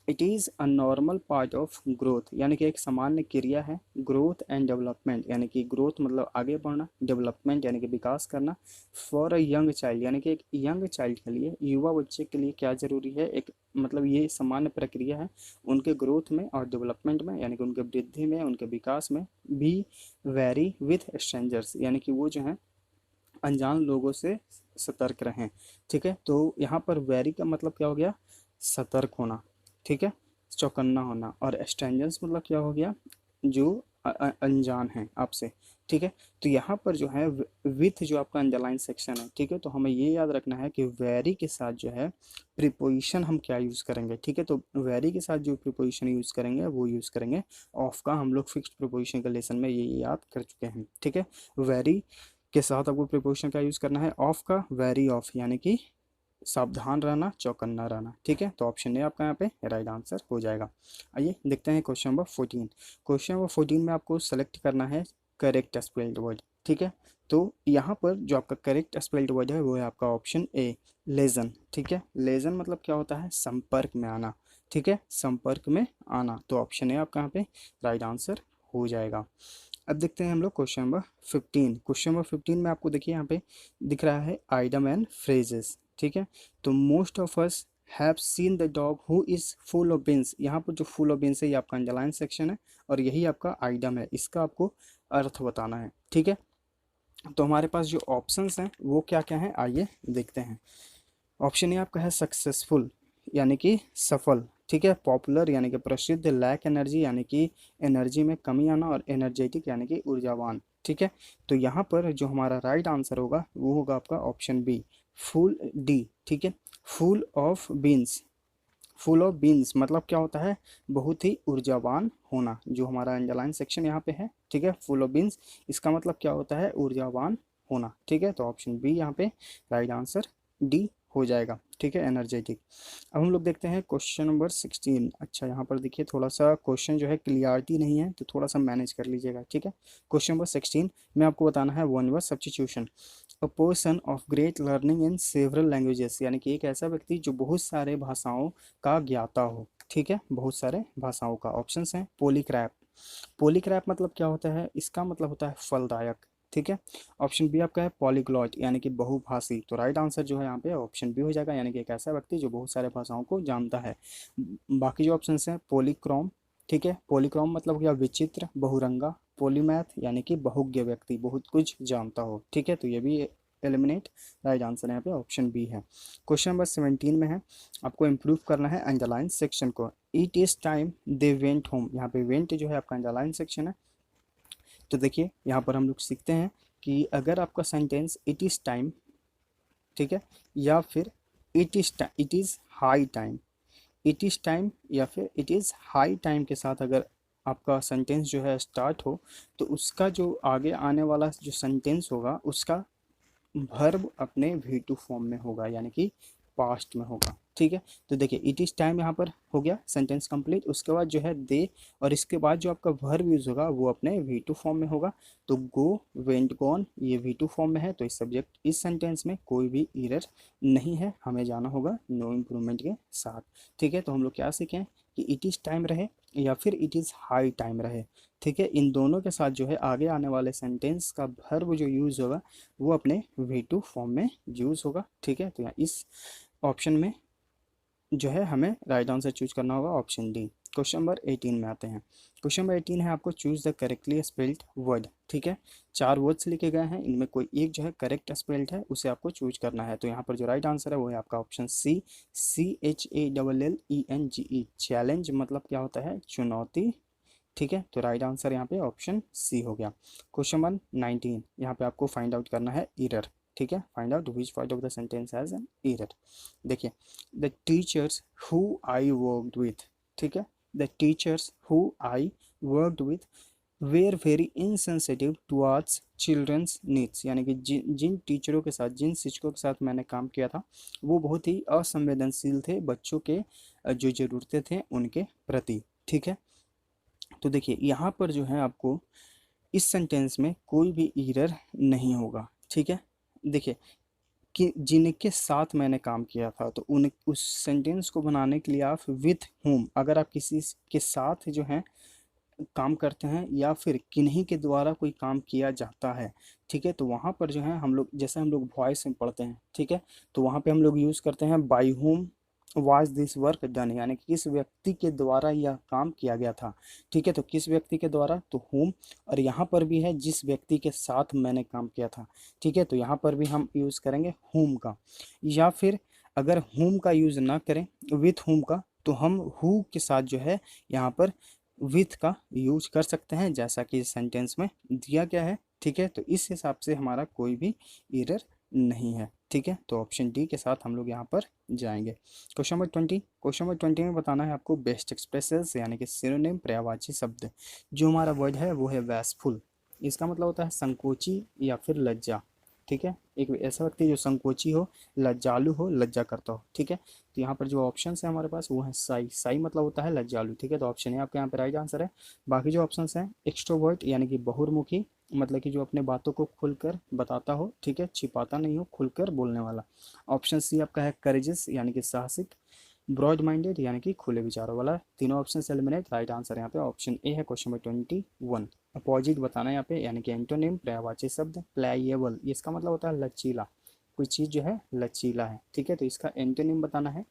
it is a normal part of growth, यानी कि एक सामान्य क्रिया है। ग्रोथ एंड डेवलपमेंट, यानी कि ग्रोथ मतलब आगे बढ़ना, डेवलपमेंट यानी कि विकास करना। फॉर अ यंग चाइल्ड, यानी कि एक यंग चाइल्ड के लिए, युवा बच्चे के लिए क्या ज़रूरी है, एक मतलब ये सामान्य प्रक्रिया है उनके ग्रोथ में और डेवलपमेंट में, यानी कि उनके वृद्धि में, उनके विकास में भी। वेरी विथ स्ट्रेंजर्स, यानी कि वो जो है अनजान लोगों से सतर्क रहें। ठीक है, तो यहाँ पर वेरी का मतलब क्या हो गया, सतर्क होना, ठीक है, चौकन्ना होना। और स्ट्रेंजर्स मतलब क्या हो गया, जो अनजान है आपसे। ठीक है, तो यहाँ पर जो है विथ जो आपका अंडरलाइन सेक्शन है, ठीक है, तो हमें ये याद रखना है कि वेरी के साथ जो है प्रीपोजिशन हम क्या यूज़ करेंगे। ठीक है, तो वेरी के साथ जो प्रीपोजिशन यूज़ करेंगे वो यूज़ करेंगे ऑफ का। हम लोग फिक्स्ड प्रीपोजिशन के लेसन में ये याद कर चुके हैं। ठीक है, वेरी के साथ आपको प्रीपोजिशन का यूज़ करना है ऑफ का, वेरी ऑफ, यानी कि सावधान रहना, चौकन्ना रहना। ठीक है, तो ऑप्शन ए आपका यहाँ पे राइट आंसर हो जाएगा। आइए देखते हैं क्वेश्चन नंबर 14। क्वेश्चन नंबर 14 में आपको सेलेक्ट करना है करेक्ट स्पेल्ड वर्ड। ठीक है, तो यहाँ पर जो आपका करेक्ट स्पेल्ड वर्ड है वो है आपका ऑप्शन ए, लेजन। ठीक है, लेजन मतलब क्या होता है, संपर्क में आना। ठीक है, संपर्क में आना, तो ऑप्शन ए आपका यहाँ पे राइट आंसर हो जाएगा। अब देखते हैं हम लोग क्वेश्चन नंबर 15। क्वेश्चन नंबर 15 में आपको देखिए यहाँ पे दिख रहा है आइडम एंड फ्रेजेस। ठीक है, तो most of us have seen the dog who is full of beans. यहाँ पर जो फुल ऑफ बीन्स है ये आपका अंडरलाइन सेक्शन है और यही आपका आइडम है, इसका आपको अर्थ बताना है। ठीक है, तो हमारे पास जो ऑप्शंस हैं वो क्या क्या हैं, आइए देखते हैं। ऑप्शन ए आपका है सक्सेसफुल, यानी कि सफल। ठीक है, पॉपुलर यानी कि प्रसिद्ध, लैक एनर्जी यानी कि एनर्जी में कमी आना, और एनर्जेटिक यानी कि ऊर्जावान। ठीक है, तो यहाँ पर जो हमारा राइट आंसर होगा वो होगा आपका ऑप्शन बी, फुल डी। ठीक है, full of beans. Full of beans मतलब क्या होता है, बहुत ही ऊर्जावान होना, जो हमारा अंडरलाइन सेक्शन यहाँ पे है। ठीक है, फुल ऑफ बीन्स इसका मतलब क्या होता है, ऊर्जावान होना। ठीक है, तो ऑप्शन बी यहाँ पे राइट आंसर डी हो जाएगा। ठीक है, एनर्जेटिक। अब हम लोग देखते हैं क्वेश्चन नंबर 16। अच्छा, यहाँ पर देखिए थोड़ा सा क्वेश्चन जो है क्लियरिटी नहीं है तो थोड़ा सा मैनेज कर लीजिएगा। ठीक है, क्वेश्चन नंबर 16 में आपको बताना है one word substitution. A person of great learning in several languages, यानी कि एक ऐसा व्यक्ति जो बहुत सारे भाषाओं का ज्ञाता हो। ठीक है, बहुत सारे भाषाओं का। ऑप्शंस हैं पोलीक्रैप। पोलीक्रैप मतलब क्या होता है, इसका मतलब होता है फलदायक। ठीक है। ऑप्शन बी आपका है पॉलीग्लॉट यानी कि बहुभाषी, तो राइट आंसर जो है यहाँ पे ऑप्शन बी हो जाएगा, यानी कि एक ऐसा व्यक्ति जो बहुत सारे भाषाओं को जानता है। बाकी जो ऑप्शन हैं पॉलीक्रोम, ठीक है, पॉलीक्रोम मतलब क्या विचित्र बहुरंगा, पॉलीमैथ यानी कि बहुज्ञ व्यक्ति, बहुत कुछ जानता हो, ठीक है, तो ये भी एलिमिनेट, राइट आंसर यहाँ पे ऑप्शन बी है। क्वेश्चन नंबर 17 में है, आपको इम्प्रूव करना है अंडरलाइन सेक्शन को। It is time they went home, यहाँ पे वेंट जो है आपका अंडरलाइन सेक्शन है। तो देखिए यहाँ पर हम लोग सीखते हैं कि अगर आपका सेंटेंस इट इज़ टाइम, ठीक है, या फिर it is high time, it is time या फिर इट इज़ हाई टाइम के साथ अगर आपका सेंटेंस जो है स्टार्ट हो, तो उसका जो आगे आने वाला जो सेंटेंस होगा उसका वर्ब अपने V2 फॉर्म में होगा, यानी कि पास्ट में होगा, ठीक है। तो देखिए इट इज़ टाइम यहाँ पर हो गया सेंटेंस कंप्लीट, उसके बाद जो है दे, और इसके बाद जो आपका वर्ब यूज़ होगा वो अपने V2 फॉर्म में होगा। तो गो, वेंट, गॉन ये V2 फॉर्म में है, तो इस सब्जेक्ट इस सेंटेंस में कोई भी एरर नहीं है, हमें जाना होगा नो इम्प्रूवमेंट के साथ, ठीक है। तो हम लोग क्या सीखें कि इट इज़ टाइम रहे या फिर इट इज़ हाई टाइम रहे, ठीक है, इन दोनों के साथ जो है आगे आने वाले सेंटेंस का वर्ब जो यूज़ होगा वो अपने V2 फॉर्म में यूज़ होगा, ठीक है। तो यहाँ इस ऑप्शन में जो है हमें राइट आंसर चूज करना होगा ऑप्शन डी। क्वेश्चन नंबर 18 में आते हैं। क्वेश्चन नंबर 18 है आपको choose the correctly spelled word, ठीक है, 4 वर्ड्स लिखे गए हैं, इनमें कोई एक जो है करेक्ट स्पेल्ड है उसे आपको चूज करना है। तो यहाँ पर जो राइट आंसर है वो है आपका ऑप्शन सी, CHALLENGE, चैलेंज मतलब क्या होता है चुनौती, ठीक है। तो राइट आंसर यहाँ पे ऑप्शन सी हो गया। क्वेश्चन नंबर 19, यहाँ पे आपको फाइंड आउट करना है एरर, ठीक है, find out which part of the sentence has an error. देखिए the teachers who I worked with, ठीक है, the teachers who I worked with were very insensitive towards children's needs, यानी कि जिन टीचरों के साथ, जिन शिक्षकों के साथ मैंने काम किया था वो बहुत ही असंवेदनशील थे बच्चों के जो ज़रूरतें थे उनके प्रति, ठीक है। तो देखिए यहाँ पर जो है आपको इस सेंटेंस में कोई भी एरर नहीं होगा, ठीक है। देखिए कि जिनके साथ मैंने काम किया था, तो उन उस सेंटेंस को बनाने के लिए आप विथ होम, अगर आप किसी के साथ जो है काम करते हैं या फिर किन्हीं के द्वारा कोई काम किया जाता है, ठीक है, तो वहाँ पर जो है हम लोग, जैसे हम लोग वॉइस में पढ़ते हैं, ठीक है, तो वहाँ पे हम लोग यूज़ करते हैं by home was this work done, यानी कि किस व्यक्ति के द्वारा यह काम किया गया था, ठीक है, तो किस व्यक्ति के द्वारा, तो होम, और यहाँ पर भी है जिस व्यक्ति के साथ मैंने काम किया था, ठीक है, तो यहाँ पर भी हम यूज़ करेंगे होम का, या फिर अगर होम का यूज़ ना करें विथ होम का, तो हम हु के साथ जो है यहाँ पर विथ का यूज कर सकते हैं, जैसा कि इस सेंटेंस में दिया गया है, ठीक है। तो इस हिसाब से हमारा कोई भी एरर नहीं है, ठीक है, तो ऑप्शन डी के साथ हम लोग यहाँ पर जाएंगे। क्वेश्चन नंबर 20, क्वेश्चन नंबर 20 में बताना है आपको बेस्ट एक्सप्रेसेस यानी कि सिनोनिम पर्यायवाची शब्द। जो हमारा वर्ड है वो है वैसफुल, इसका मतलब होता है संकोची या फिर लज्जा, ठीक है, एक ऐसा व्यक्ति जो संकोची हो, लज्जालु हो, लज्जा करता हो, ठीक है। तो यहाँ पर जो ऑप्शन है हमारे पास वो है साई, साई मतलब होता है लज्जालु, ठीक है, तो ऑप्शन है आपके यहाँ पे राइट आंसर है। बाकी जो ऑप्शन हैं एक्सट्रोवर्ट यानी कि बहुमुखी, मतलब कि जो अपने बातों को खुलकर बताता हो, ठीक है, छिपाता नहीं हो, खुलकर बोलने वाला। ऑप्शन सी आपका है करेजियस यानी कि साहसिक, ब्रॉड माइंडेड यानी कि खुले विचारों वाला। तीनों ऑप्शन से एलिमिनेट, राइट आंसर यहाँ पे ऑप्शन ए है। क्वेश्चन नंबर 21, अपोजिट बताना है यहाँ पे, यानी कि एंटोनिम पर्यायवाची शब्द प्लेएबल, इसका मतलब होता है लचीला, कोई चीज़ जो है लचीला है, ठीक है, तो इसका एंटोनिम बताना है।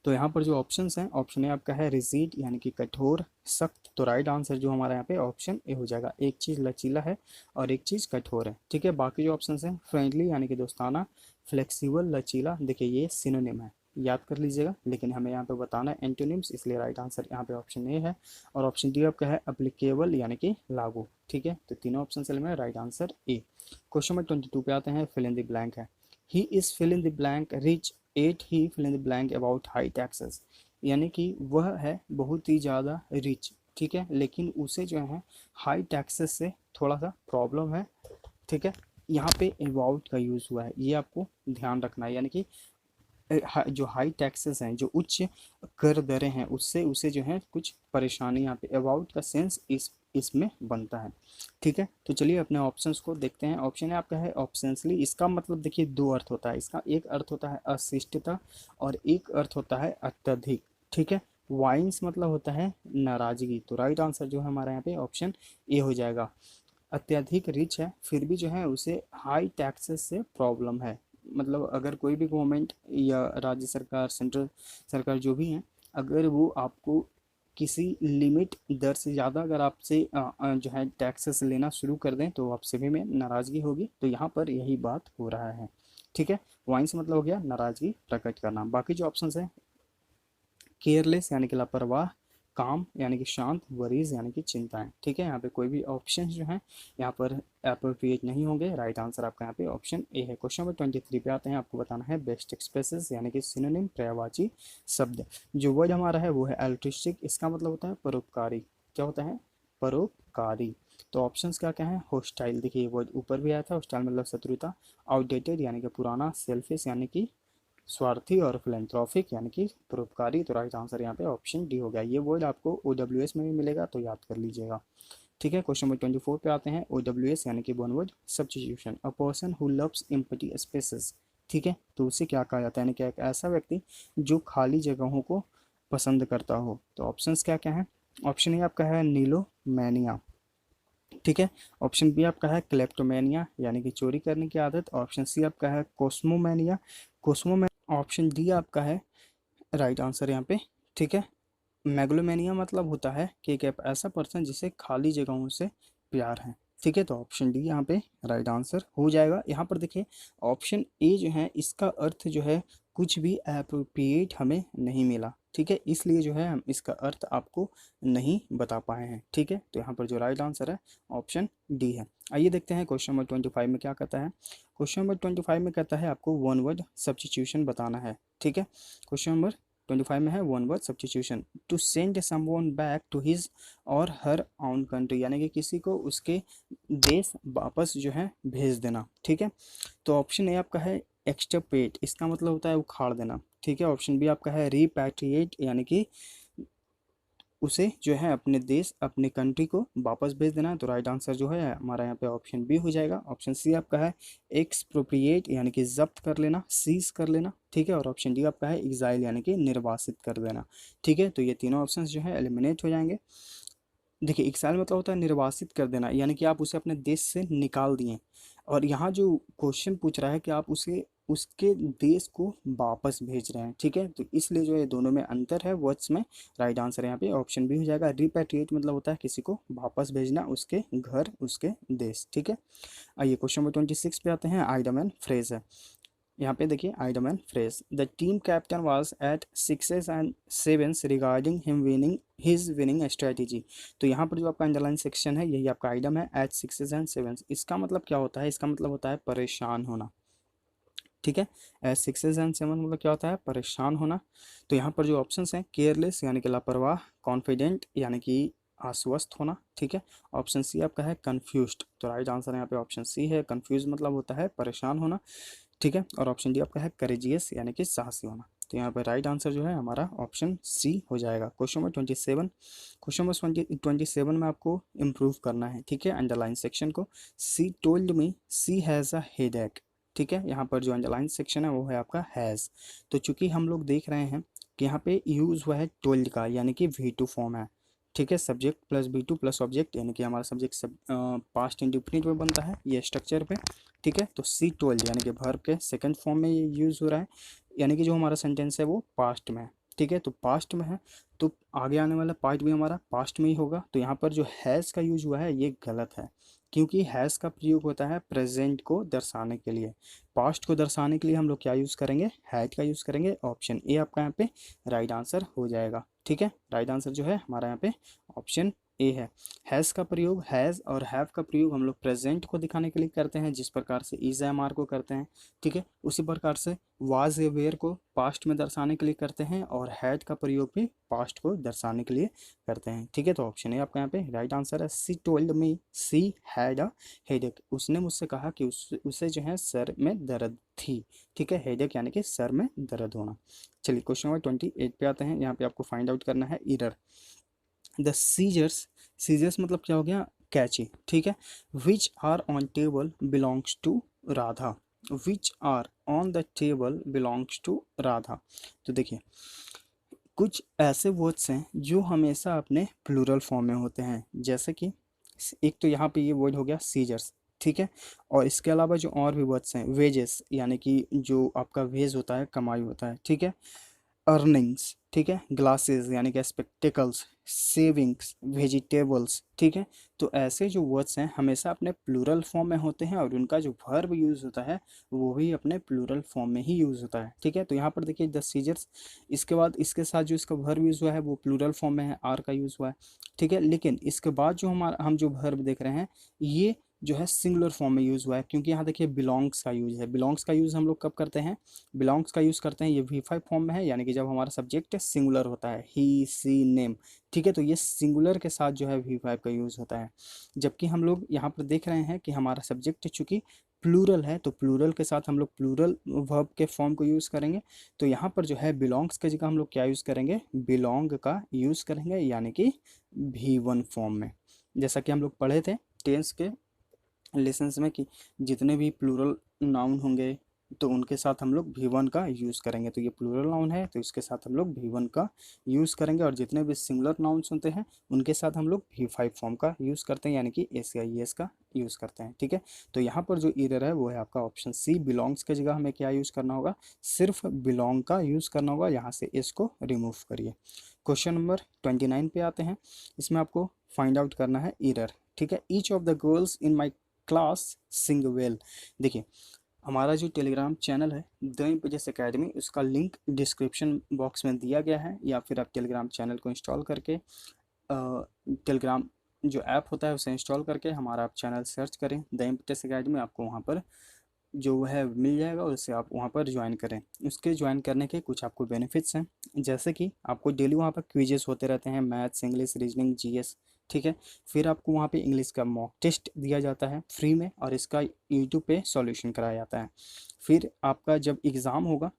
तो यहाँ पर जो ऑप्शंस हैं, ऑप्शन ए आपका है रिजिड यानी कि कठोर, सख्त, तो राइट आंसर जो हमारा यहाँ पे ऑप्शन ए हो जाएगा, एक चीज़ लचीला है और एक चीज़ कठोर है, ठीक है। बाकी जो ऑप्शंस हैं फ्रेंडली यानी कि दोस्ताना, फ्लेक्सिबल, लचीला, देखिए ये सिनोनिम है, याद कर लीजिएगा, लेकिन हमें यहाँ पे बताना है एंटोनिम्स, इसलिए राइट आंसर यहाँ पे ऑप्शन ए है। और ऑप्शन डी आपका है अप्लीकेबल यानी कि लागू, ठीक है, तो तीनों ऑप्शन से में right answer A. Question number 22 पे आते हैं, फिल इन द ब्लैंक है, he is fill in the blank rich at he fill in the blank about high taxes, यानी कि वह है बहुत ही ज़्यादा रिच, ठीक है, लेकिन उसे जो है हाई टैक्सेस से थोड़ा सा प्रॉब्लम है, ठीक है। यहाँ पे अबाउट का यूज़ हुआ है, ये आपको ध्यान रखना है, यानी कि जो हाई टैक्सेस हैं, जो उच्च कर दरें हैं, उससे उसे जो है कुछ परेशानी यहाँ पे अबाउट का सेंस इसमें बनता है, ठीक है। तो चलिए अपने ऑप्शंस को देखते हैं। ऑप्शन है आपका है ऑप्शंसली, इसका मतलब देखिए दो अर्थ होता है इसका, एक अर्थ होता है अशिष्टता और एक अर्थ होता है अत्यधिक, ठीक है। वाइन्स मतलब होता है नाराजगी, तो राइट आंसर जो है हमारा यहाँ पे ऑप्शन ए हो जाएगा। अत्यधिक रिच है फिर भी जो है उसे हाई टैक्सेस से प्रॉब्लम है। मतलब अगर कोई भी गवर्नमेंट या राज्य सरकार, सेंट्रल सरकार जो भी है, अगर वो आपको किसी लिमिट दर से ज़्यादा अगर आपसे जो है टैक्सेस लेना शुरू कर दें तो आपसे भी में नाराज़गी होगी। तो यहाँ पर यही बात हो रहा है। ठीक है, वाइन से मतलब हो गया नाराज़गी प्रकट करना। बाकी जो ऑप्शंस हैं, केयरलेस यानी कि लापरवाह, काम यानी कि शांत, वरीज यानी कि चिंताएं। ठीक है, यहाँ पे कोई भी ऑप्शन जो है यहाँ पर अप्रोप्रिएट नहीं होंगे। राइट आंसर आपका यहाँ पे ऑप्शन ए है। क्वेश्चन नंबर 23 पे आते हैं। आपको बताना है बेस्ट एक्सप्रेसेस यानी कि सिनोनिम, पर्यायवाची शब्द। जो वर्ड हमारा है वो है एल्ट्रिस्टिक, इसका मतलब होता है परोपकारी। क्या होता है? परोपकारी। तो ऑप्शंस क्या क्या है? होस्टाइल, देखिए वर्ड ऊपर भी आया था, होस्टाइल मतलब शत्रुता। आउटडेटेड यानी कि पुराना। सेल्फिश यानी कि स्वार्थी। और फिलेंथ्रोपिक यानी कि परोपकारी। तो राइट आंसर यहाँ पे ऑप्शन डी हो गया। ये वर्ड आपको OWS में भी मिलेगा तो याद कर लीजिएगा। ठीक है, क्वेश्चन नंबर 24 पे आते हैं। OWS यानी कि one word substitution, a person who loves empty spaces. ठीक है, तो उसे क्या कहा जाता है? यानी कि एक ऐसा व्यक्ति जो खाली जगहों को पसंद करता हो। तो ऑप्शंस क्या क्या है? ऑप्शन ए आपका है नीलोमैनिया। ठीक है, ऑप्शन बी आपका है क्लेप्टोमेनिया यानी कि चोरी करने की आदत। ऑप्शन सी आपका है कोस्मोमेनिया, ऑप्शन डी आपका है राइट आंसर यहाँ पे। ठीक है, मेगलोमेनिया मतलब होता है कि एक ऐसा पर्सन जिसे खाली जगहों से प्यार है। ठीक है, तो ऑप्शन डी यहाँ पे राइट आंसर हो जाएगा। यहाँ पर देखिए ऑप्शन ए जो है इसका अर्थ जो है कुछ भी अप्रोप्रिएट हमें नहीं मिला। ठीक है, इसलिए जो है हम इसका अर्थ आपको नहीं बता पाए हैं। ठीक है, तो यहाँ पर जो राइट आंसर है ऑप्शन डी है। आइए देखते हैं क्वेश्चन नंबर 25 में क्या कहता है। क्वेश्चन नंबर 25 में कहता है आपको वन वर्ड सब्स्टिट्यूशन बताना है। ठीक है, क्वेश्चन नंबर 25 में है one word substitution. To send someone back to his or her own country, यानी कि किसी को उसके देश वापस जो है भेज देना। ठीक है, तो ऑप्शन ए आपका है एक्सटर्पेट, इसका मतलब होता है उखाड़ देना। ठीक है, ऑप्शन बी आपका है रिपैट्रिएट यानी कि उसे जो है अपने देश, अपने कंट्री को वापस भेज देना। तो राइट आंसर जो है हमारा यहाँ पे ऑप्शन बी हो जाएगा। ऑप्शन सी आपका है एक्सप्रोप्रिएट यानी कि जब्त कर लेना, सीज कर लेना। ठीक है, और ऑप्शन डी आपका है एग्जाइल यानी कि निर्वासित कर देना। ठीक है, तो ये तीनों ऑप्शन जो है एलिमिनेट हो जाएंगे। देखिए एक्साइल मतलब होता है निर्वासित कर देना, यानी कि आप उसे अपने देश से निकाल दिए। और यहाँ जो क्वेश्चन पूछ रहा है कि आप उसे उसके देश को वापस भेज रहे हैं। ठीक है, तो इसलिए जो है दोनों में अंतर है वर्ड्स में। राइट आंसर यहाँ पे ऑप्शन बी हो जाएगा। रिपैट्रिएट मतलब होता है किसी को वापस भेजना उसके घर, उसके देश। ठीक है, आइए क्वेश्चन नंबर 26 पे आते हैं। आइडम एंड फ्रेज है। यहाँ पे देखिए idem and phrase. The team captain was at sixes and sevens regarding him winning his winning strategy. तो यहाँ पर जो आपका अंडरलाइन सेक्शन है यही आपका आइडम है, एट सिक्सेस एंड सेवेंस। इसका मतलब क्या होता है? इसका मतलब होता है परेशान होना। ठीक है, एट सिक्सेस एंड सेवन मतलब क्या होता है? परेशान होना। तो यहाँ पर जो ऑप्शंस हैं, केयरलेस यानी कि लापरवाह, कॉन्फिडेंट यानी कि आश्वस्त होना। ठीक है, ऑप्शन सी आपका है कंफ्यूज्ड। तो राइट आंसर यहाँ पे ऑप्शन सी है, कंफ्यूज मतलब होता है परेशान होना। ठीक है, और ऑप्शन डी आपका है करेजियस यानी कि साहसी होना। तो यहाँ पर राइट आंसर जो है हमारा ऑप्शन सी हो जाएगा। Question number 27। क्वेश्चन नंबर 27 में आपको इम्प्रूव करना है। ठीक है, अंडरलाइन सेक्शन को। She told me she has a headache. ठीक है, यहाँ पर जो अंडरलाइन सेक्शन है वो है आपका हैज़। तो चूंकि हम लोग देख रहे हैं कि यहाँ पे यूज़ हुआ है टोल्ड का, यानी कि V2 फॉर्म है। ठीक है, subject plus V2 plus object, यानी कि हमारा सब्जेक्ट पास्ट इंडिफिनिट में बनता है ये स्ट्रक्चर पे। ठीक है, तो सी टोल्ड यानी कि वर्ब के सेकंड फॉर्म में ये यूज़ हो रहा है, यानी कि जो हमारा सेंटेंस है वो पास्ट में है। ठीक है, तो पास्ट में है तो आगे आने वाला पार्ट भी हमारा पास्ट में ही होगा। तो यहाँ पर जो हैज़ का यूज हुआ है ये गलत है, क्योंकि हैज़ का प्रयोग होता है प्रेजेंट को दर्शाने के लिए। पास्ट को दर्शाने के लिए हम लोग क्या यूज़ करेंगे? हैड का यूज़ करेंगे। ऑप्शन ए आपका यहाँ पे राइट आंसर हो जाएगा। ठीक है, राइट आंसर जो है हमारा यहाँ पे ऑप्शन ए है। हैज़ का प्रयोग, हैज़ और हैव का प्रयोग हम लोग प्रेजेंट को दिखाने के लिए करते हैं, जिस प्रकार से इज एम आर को करते हैं। ठीक है, उसी प्रकार से वाज ए वेयर को पास्ट में दर्शाने के लिए करते हैं, और हैड का प्रयोग भी पास्ट को दर्शाने के लिए करते हैं। ठीक है, तो ऑप्शन ए आपका यहाँ पे राइट आंसर है। सी told me she had a headache, उसने मुझसे कहा कि उसे जो है सर में दर्द थी। ठीक है, हेडेक यानी कि सर में दर्द होना। चलिए क्वेश्चन नंबर 28 पे आते हैं। यहाँ पे आपको फाइंड आउट करना है इरर। द सीजर्स, सीजर्स मतलब क्या हो गया? कैची। ठीक है, which are on table belongs to Radha. Which are on the table belongs to Radha. तो देखिए कुछ ऐसे वर्ड्स हैं जो हमेशा अपने प्लूरल फॉर्म में होते हैं, जैसे कि एक तो यहाँ पे ये वर्ड हो गया सीजर्स, ठीक है। और इसके अलावा जो और भी वर्ड्स हैं, वेजेस यानी कि जो आपका वेज होता है, कमाई होता है, ठीक है। अर्निंग्स, ठीक है। ग्लासेस यानी कि स्पेक्टिकल्स, सेविंग्स, वेजिटेबल्स, ठीक है। तो ऐसे जो वर्ड्स हैं हमेशा अपने प्लूरल फॉर्म में होते हैं और उनका जो वर्ब यूज़ होता है वो भी अपने प्लूरल फॉर्म में ही यूज़ होता है, ठीक है। तो यहाँ पर देखिए द सीजर्स, इसके बाद इसके साथ जो इसका वर्ब यूज़ हुआ है वो प्लूरल फॉर्म में है, आर का यूज़ हुआ है, ठीक है। लेकिन इसके बाद जो हम जो वर्ब देख रहे हैं ये जो है सिंगुलर फॉर्म में यूज़ हुआ है, क्योंकि यहाँ देखिए बिलोंग्स का यूज़ है। बिलोंग्स का यूज़ हम लोग कब करते हैं, बिलोंग्स का यूज़ करते हैं ये V5 फॉर्म में है, यानी कि जब हमारा सब्जेक्ट सिंगुलर होता है, ही सी नेम, ठीक है। तो ये सिंगुलर के साथ जो है V5 का यूज़ होता है। जबकि हम लोग यहाँ पर देख रहे हैं कि हमारा सब्जेक्ट चूंकि प्लूरल है तो प्लूरल के साथ हम लोग प्लूरल वर्ब के फॉर्म को यूज़ करेंगे। तो यहाँ पर जो है बिलोंग्स की जगह हम लोग क्या यूज़ करेंगे, बिलोंग का यूज़ करेंगे, यानी कि V1 फॉर्म में। जैसा कि हम लोग पढ़े थे टेंस के लेसन्स में कि जितने भी प्लूरल नाउन होंगे तो उनके साथ हम लोग V1 का यूज़ करेंगे। तो ये प्लूरल नाउन है तो इसके साथ हम लोग V1 का यूज़ करेंगे, और जितने भी सिंगुलर नाउन्स होते हैं उनके साथ हम लोग V5 फॉर्म का यूज़ करते हैं, यानी कि SCIES का यूज़ करते हैं, ठीक है। तो यहाँ पर जो एरर है वो है आपका ऑप्शन सी, बिलोंग्स की जगह हमें क्या यूज़ करना होगा, सिर्फ बिलोंग का यूज़ करना होगा। यहाँ से इसको रिमूव करिए। क्वेश्चन नंबर 29 पे आते हैं। इसमें आपको फाइंड आउट करना है एरर, ठीक है। Each of the girls in my class Singh well. देखिए हमारा जो टेलीग्राम चैनल है द इम्पेरियस एकेडमी, उसका लिंक डिस्क्रिप्शन बॉक्स में दिया गया है, या फिर आप टेलीग्राम चैनल को इंस्टॉल करके टेलीग्राम जो ऐप होता है उसे इंस्टॉल करके हमारा आप चैनल सर्च करें द इम्पेरियस एकेडमी, आपको वहाँ पर जो है मिल जाएगा, उससे आप वहाँ पर ज्वाइन करें। उसके ज्वाइन करने के कुछ आपको बेनिफिट्स हैं, जैसे कि आपको डेली वहाँ पर क्विजेस होते रहते हैं, मैथ्स, इंग्लिश, रीजनिंग, जीएस, ठीक है। फिर आपको वहाँ पे इंग्लिश का मॉक टेस्ट दिया जाता है फ्री में, और इसका यूट्यूब पे सॉल्यूशन कराया जाता है। फिर आपका जब एग्ज़ाम होगा,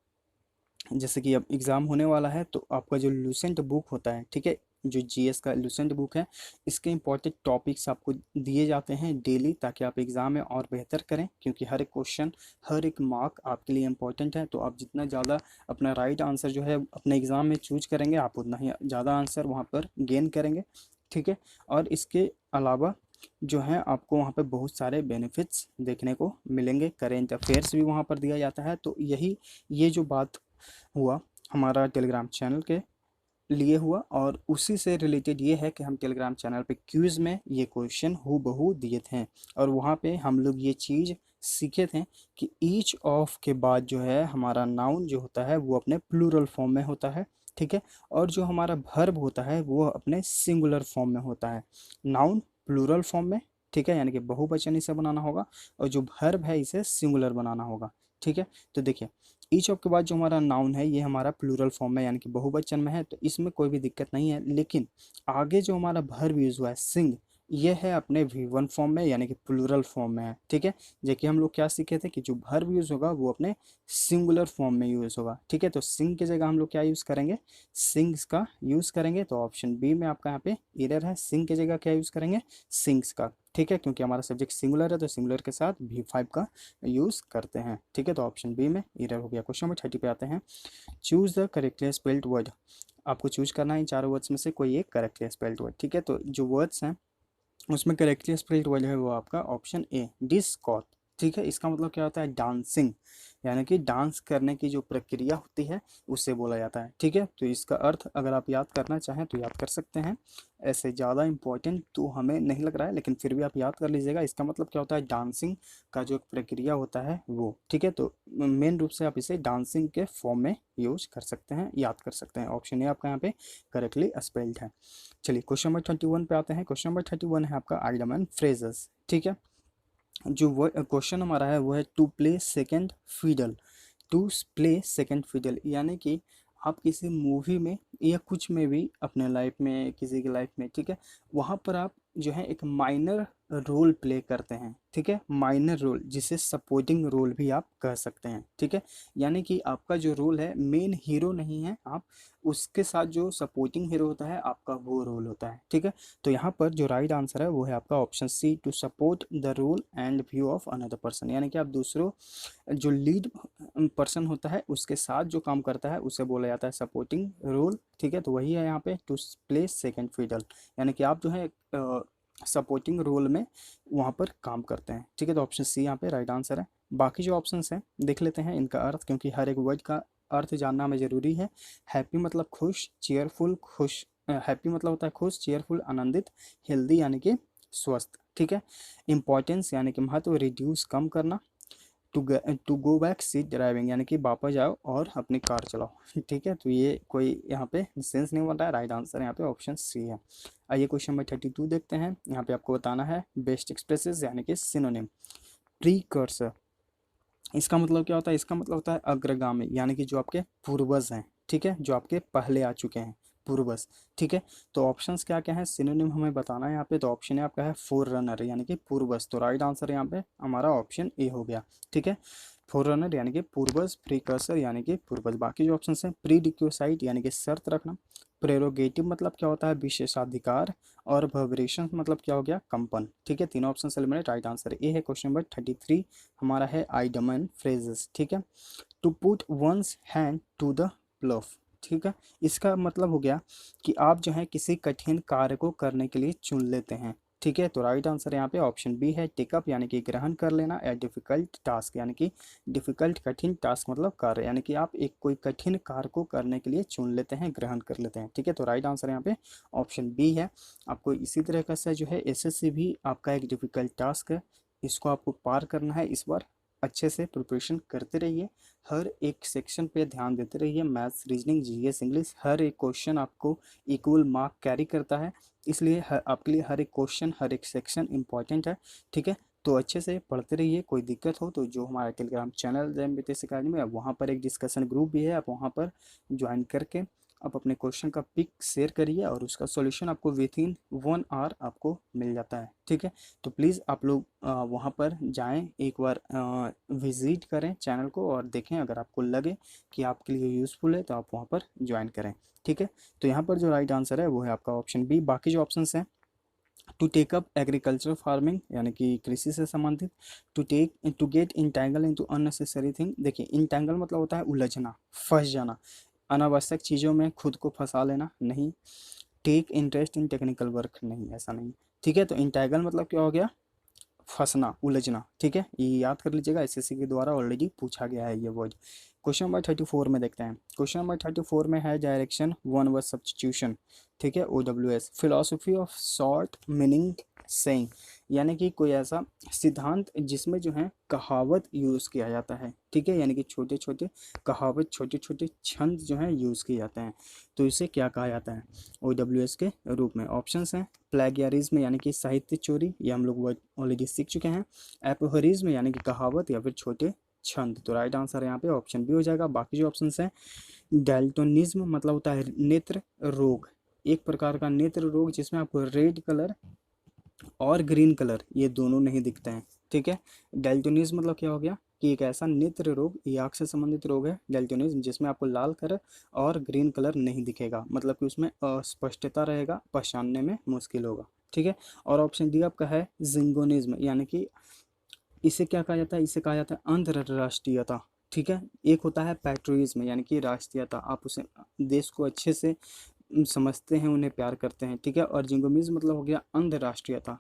जैसे कि अब एग्ज़ाम होने वाला है, तो आपका जो लूसेंट बुक होता है, ठीक है, जो जीएस का लूसेंट बुक है, इसके इंपॉर्टेंट टॉपिक्स आपको दिए जाते हैं डेली, ताकि आप एग्ज़ाम में और बेहतर करें, क्योंकि हर एक क्वेश्चन, हर एक मार्क आपके लिए इंपॉर्टेंट है। तो आप जितना ज़्यादा अपना राइट आंसर जो है अपने एग्ज़ाम में चूज करेंगे, आप उतना ही ज़्यादा आंसर वहाँ पर गेन करेंगे, ठीक है। और इसके अलावा जो है आपको वहाँ पे बहुत सारे बेनिफिट्स देखने को मिलेंगे। करेंट अफेयर्स भी वहाँ पर दिया जाता है। तो ये जो बात हुआ हमारा टेलीग्राम चैनल के लिए हुआ, और उसी से रिलेटेड ये है कि हम टेलीग्राम चैनल पे क्विज़ में ये क्वेश्चन हूबहू दिए थे, और वहाँ पे हम लोग ये चीज़ सीखे थे कि ईच ऑफ के बाद जो है हमारा नाउन जो होता है वो अपने प्लूरल फॉर्म में होता है, ठीक है। और जो हमारा वर्ब होता है वो अपने सिंगुलर फॉर्म में होता है। नाउन प्लूरल फॉर्म में, ठीक है, यानी कि बहुवचन इसे बनाना होगा, और जो वर्ब है इसे सिंगुलर बनाना होगा, ठीक है। तो देखिए ईच ऑफ के बाद जो हमारा नाउन है ये हमारा प्लूरल फॉर्म में यानी कि बहुवचन में है, तो इसमें कोई भी दिक्कत नहीं है। लेकिन आगे जो हमारा वर्ब यूज़ हुआ है सिंग, ये है अपने V1 फॉर्म में यानी कि प्लूरल फॉर्म में है, ठीक है। जबकि हम लोग क्या सीखे थे कि जो वर्ब यूज़ होगा वो अपने सिंगुलर फॉर्म में यूज़ होगा, ठीक है। तो सिंग की जगह हम लोग क्या यूज़ करेंगे, सिंग्स का यूज़ करेंगे। तो ऑप्शन बी में आपका यहाँ पे एरर है, सिंग की जगह क्या यूज़ करेंगे, सिंग्स का, ठीक है, क्योंकि हमारा सब्जेक्ट सिंगुलर है तो सिंगुलर के साथ V5 का यूज़ करते हैं, ठीक है। तो ऑप्शन बी में एरर हो गया। क्वेश्चन नंबर 30 पे आते हैं। Choose the correctly spelled word. आपको चूज करना है इन चारों वर्ड्स में से कोई एक करेक्टली स्पेल्ड वर्ड, ठीक है। तो जो वर्ड्स हैं उसमें करेक्टली स्पेल्ड वर्ड है वो आपका ऑप्शन ए, डिस्कॉर्ड, ठीक है। इसका मतलब क्या होता है, डांसिंग, यानी कि डांस करने की जो प्रक्रिया होती है उससे बोला जाता है, ठीक है। तो इसका अर्थ अगर आप याद करना चाहें तो याद कर सकते हैं, ऐसे ज़्यादा इम्पोर्टेंट तो हमें नहीं लग रहा है, लेकिन फिर भी आप याद कर लीजिएगा। इसका मतलब क्या होता है, डांसिंग का जो प्रक्रिया होता है वो, ठीक है। तो मेन रूप से आप इसे डांसिंग के फॉर्म में यूज कर सकते हैं, याद कर सकते हैं। ऑप्शन ए आपका यहाँ पे करेक्टली स्पेल्ड है। चलिए क्वेश्चन नंबर 31 पे आते हैं। क्वेश्चन नंबर 31 है आपका आइटम एंड फ्रेजेस, ठीक है। जो वो क्वेश्चन हमारा है वो है to play second fiddle. To play second fiddle यानी कि आप किसी मूवी में या कुछ में भी अपने लाइफ में, किसी की लाइफ में, ठीक है, वहाँ पर आप जो है एक माइनर रोल प्ले करते हैं, ठीक है। माइनर रोल जिसे सपोर्टिंग रोल भी आप कह सकते हैं, ठीक है। यानी कि आपका जो रोल है मेन हीरो नहीं है आप, उसके साथ जो सपोर्टिंग हीरो होता है आपका वो रोल होता है, ठीक है। तो यहाँ पर जो राइट आंसर है वो है आपका option C, to support the role and view of another person, यानी कि आप दूसरों जो लीड पर्सन होता है उसके साथ जो काम करता है उसे बोला जाता है सपोर्टिंग रोल, ठीक है। तो वही है यहाँ पे टू प्ले सेकेंड फिडल, यानी कि आप जो है सपोर्टिंग रोल में वहाँ पर काम करते हैं। ठीक है, तो ऑप्शन सी यहाँ पे राइट आंसर है। बाकी जो ऑप्शंस हैं देख लेते हैं इनका अर्थ, क्योंकि हर एक वर्ड का अर्थ जानना हमें ज़रूरी है। हैप्पी मतलब खुश, चेयरफुल खुश, हैप्पी मतलब होता है खुश, चेयरफुल आनंदित, हेल्दी यानी कि स्वस्थ। ठीक है, इंपॉर्टेंस यानी कि महत्व, रिड्यूस कम करना, to go back seat driving यानी कि वापस जाओ और अपनी कार चलाओ। ठीक है, तो ये कोई यहाँ पे सेंस नहीं बन रहा है, राइट आंसर यहाँ पे ऑप्शन सी है। आइए क्वेश्चन नंबर 32 देखते हैं। यहाँ पे आपको बताना है बेस्ट एक्सप्रेसेस यानी कि सिनोनिम। प्रीकर्सर, इसका मतलब क्या होता है? इसका मतलब होता है अग्रगामी, यानी कि जो आपके पूर्वज हैं। ठीक है, जो आपके पहले आ चुके हैं, पूर्वज। ठीक है, तो ऑप्शंस क्या क्या है, सिनोनिम हमें बताना है यहाँ पे। तो ऑप्शन है आपका है फोर रनर यानी कि पूर्वज, तो राइट आंसर यहाँ पे हमारा ऑप्शन ए हो गया। ठीक है, फोर रनर यानी कि पूर्वज, प्रीकर्सर यानी कि पूर्वज। बाकी जो ऑप्शन है, प्रीडिक्योसाइट यानी कि शर्त रखना, प्रेरोगेटिव मतलब क्या होता है? विशेषाधिकार, और वाइब्रेशन मतलब क्या हो गया? कंपन। ठीक है, तीनों option eliminate, right answer A है। क्वेश्चन नंबर 33 हमारा है आइडम एंड फ्रेजेस। ठीक है, to put one's hand to the plough. ठीक है, इसका मतलब हो गया कि आप जो है किसी कठिन कार्य को करने के लिए चुन लेते हैं। ठीक है, तो राइट आंसर यहाँ पे ऑप्शन बी है, टेकअप यानी कि ग्रहण कर लेना, या डिफिकल्ट टास्क यानी कि डिफिकल्ट कठिन टास्क मतलब कार्य, यानी कि आप एक कोई कठिन कार्य को करने के लिए चुन लेते हैं, ग्रहण कर लेते हैं। ठीक है, तो राइट आंसर यहाँ पे ऑप्शन बी है। आपको इसी तरह का से जो है एसएससी भी आपका एक डिफिकल्ट टास्क है, इसको आपको पार करना है। इस बार अच्छे से प्रिपरेशन करते रहिए, हर एक सेक्शन पे ध्यान देते रहिए। मैथ्स, रीजनिंग, जीएस, इंग्लिश, हर एक क्वेश्चन आपको इक्वल मार्क कैरी करता है, इसलिए आपके लिए हर एक क्वेश्चन, हर एक सेक्शन इंपॉर्टेंट है। ठीक है, तो अच्छे से पढ़ते रहिए। कोई दिक्कत हो तो जो हमारा Telegram channel jam BTS academy है, वहाँ पर एक डिस्कशन ग्रुप भी है, आप वहाँ पर ज्वाइन करके आप अपने क्वेश्चन का पिक शेयर करिए, और उसका सॉल्यूशन आपको विथ इन 1 आवर आपको मिल जाता है। ठीक है, तो प्लीज़ आप लोग वहाँ पर जाएं, एक बार विज़िट करें चैनल को और देखें, अगर आपको लगे कि आपके लिए यूज़फुल है तो आप वहाँ पर ज्वाइन करें। ठीक है, तो यहाँ पर जो राइट आंसर है वो है आपका ऑप्शन बी। बाकी जो ऑप्शंस हैं, to take up agriculture farming यानी कि कृषि से संबंधित, to get entangle into unnecessary thing. देखिए, इंटैंगल मतलब होता है उलझना, फंस जाना, अनावश्यक चीज़ों में खुद को फंसा लेना, नहीं। Take interest in technical work, नहीं, ऐसा नहीं। ठीक है, तो इंटैंगल मतलब क्या हो गया? फंसना, उलझना। ठीक है, ये याद कर लीजिएगा, एसएससी के द्वारा ऑलरेडी पूछा गया है ये वर्ड। क्वेश्चन नंबर 34 में देखते हैं। क्वेश्चन नंबर 34 में है डायरेक्शन वन वर्ड सब्स्टिट्यूशन। ठीक है, OWS, philosophy of short meaning saying, यानी कि कोई ऐसा सिद्धांत जिसमें जो है कहावत यूज़ किया जाता है। ठीक है, यानी कि छोटे छोटे कहावत, छोटे छोटे छंद जो हैं यूज़ किए जाते हैं, तो इसे क्या कहा जाता है? OWS के रूप में। ऑप्शंस हैं, प्लेगियरिज्म यानी कि साहित्य चोरी, ये हम लोग वर्ड ऑलरेडी सीख चुके हैं। एपोहरिज्म यानी कि कहावत या फिर छोटे छंद, तो राइट आंसर यहाँ पे ऑप्शन बी हो जाएगा। बाकी जो ऑप्शंस हैं, डैल्टोनिज्म मतलब होता है नेत्र रोग, एक प्रकार का नेत्र रोग जिसमें आपको रेड कलर और ग्रीन कलर ये दोनों नहीं दिखते हैं। ठीक है, डैल्टोनिज्म मतलब क्या हो गया कि एक ऐसा नेत्र रोग, ये आँख से संबंधित रोग है डैल्टोनिज्म, जिसमें आपको लाल कलर और ग्रीन कलर नहीं दिखेगा, मतलब कि उसमें अस्पष्टता रहेगा, पहचानने में मुश्किल होगा। ठीक है, और ऑप्शन डी आपका है जिंगोनिज्म, यानी कि इसे क्या कहा जाता है? इसे कहा जाता है अंतरराष्ट्रीयता। ठीक है, एक होता है पैट्रियटिज्म यानी कि राष्ट्रीयता, आप उसे देश को अच्छे से समझते हैं, उन्हें प्यार करते हैं। ठीक है, और जिंगोमिज्म मतलब हो गया अंतरराष्ट्रीयता।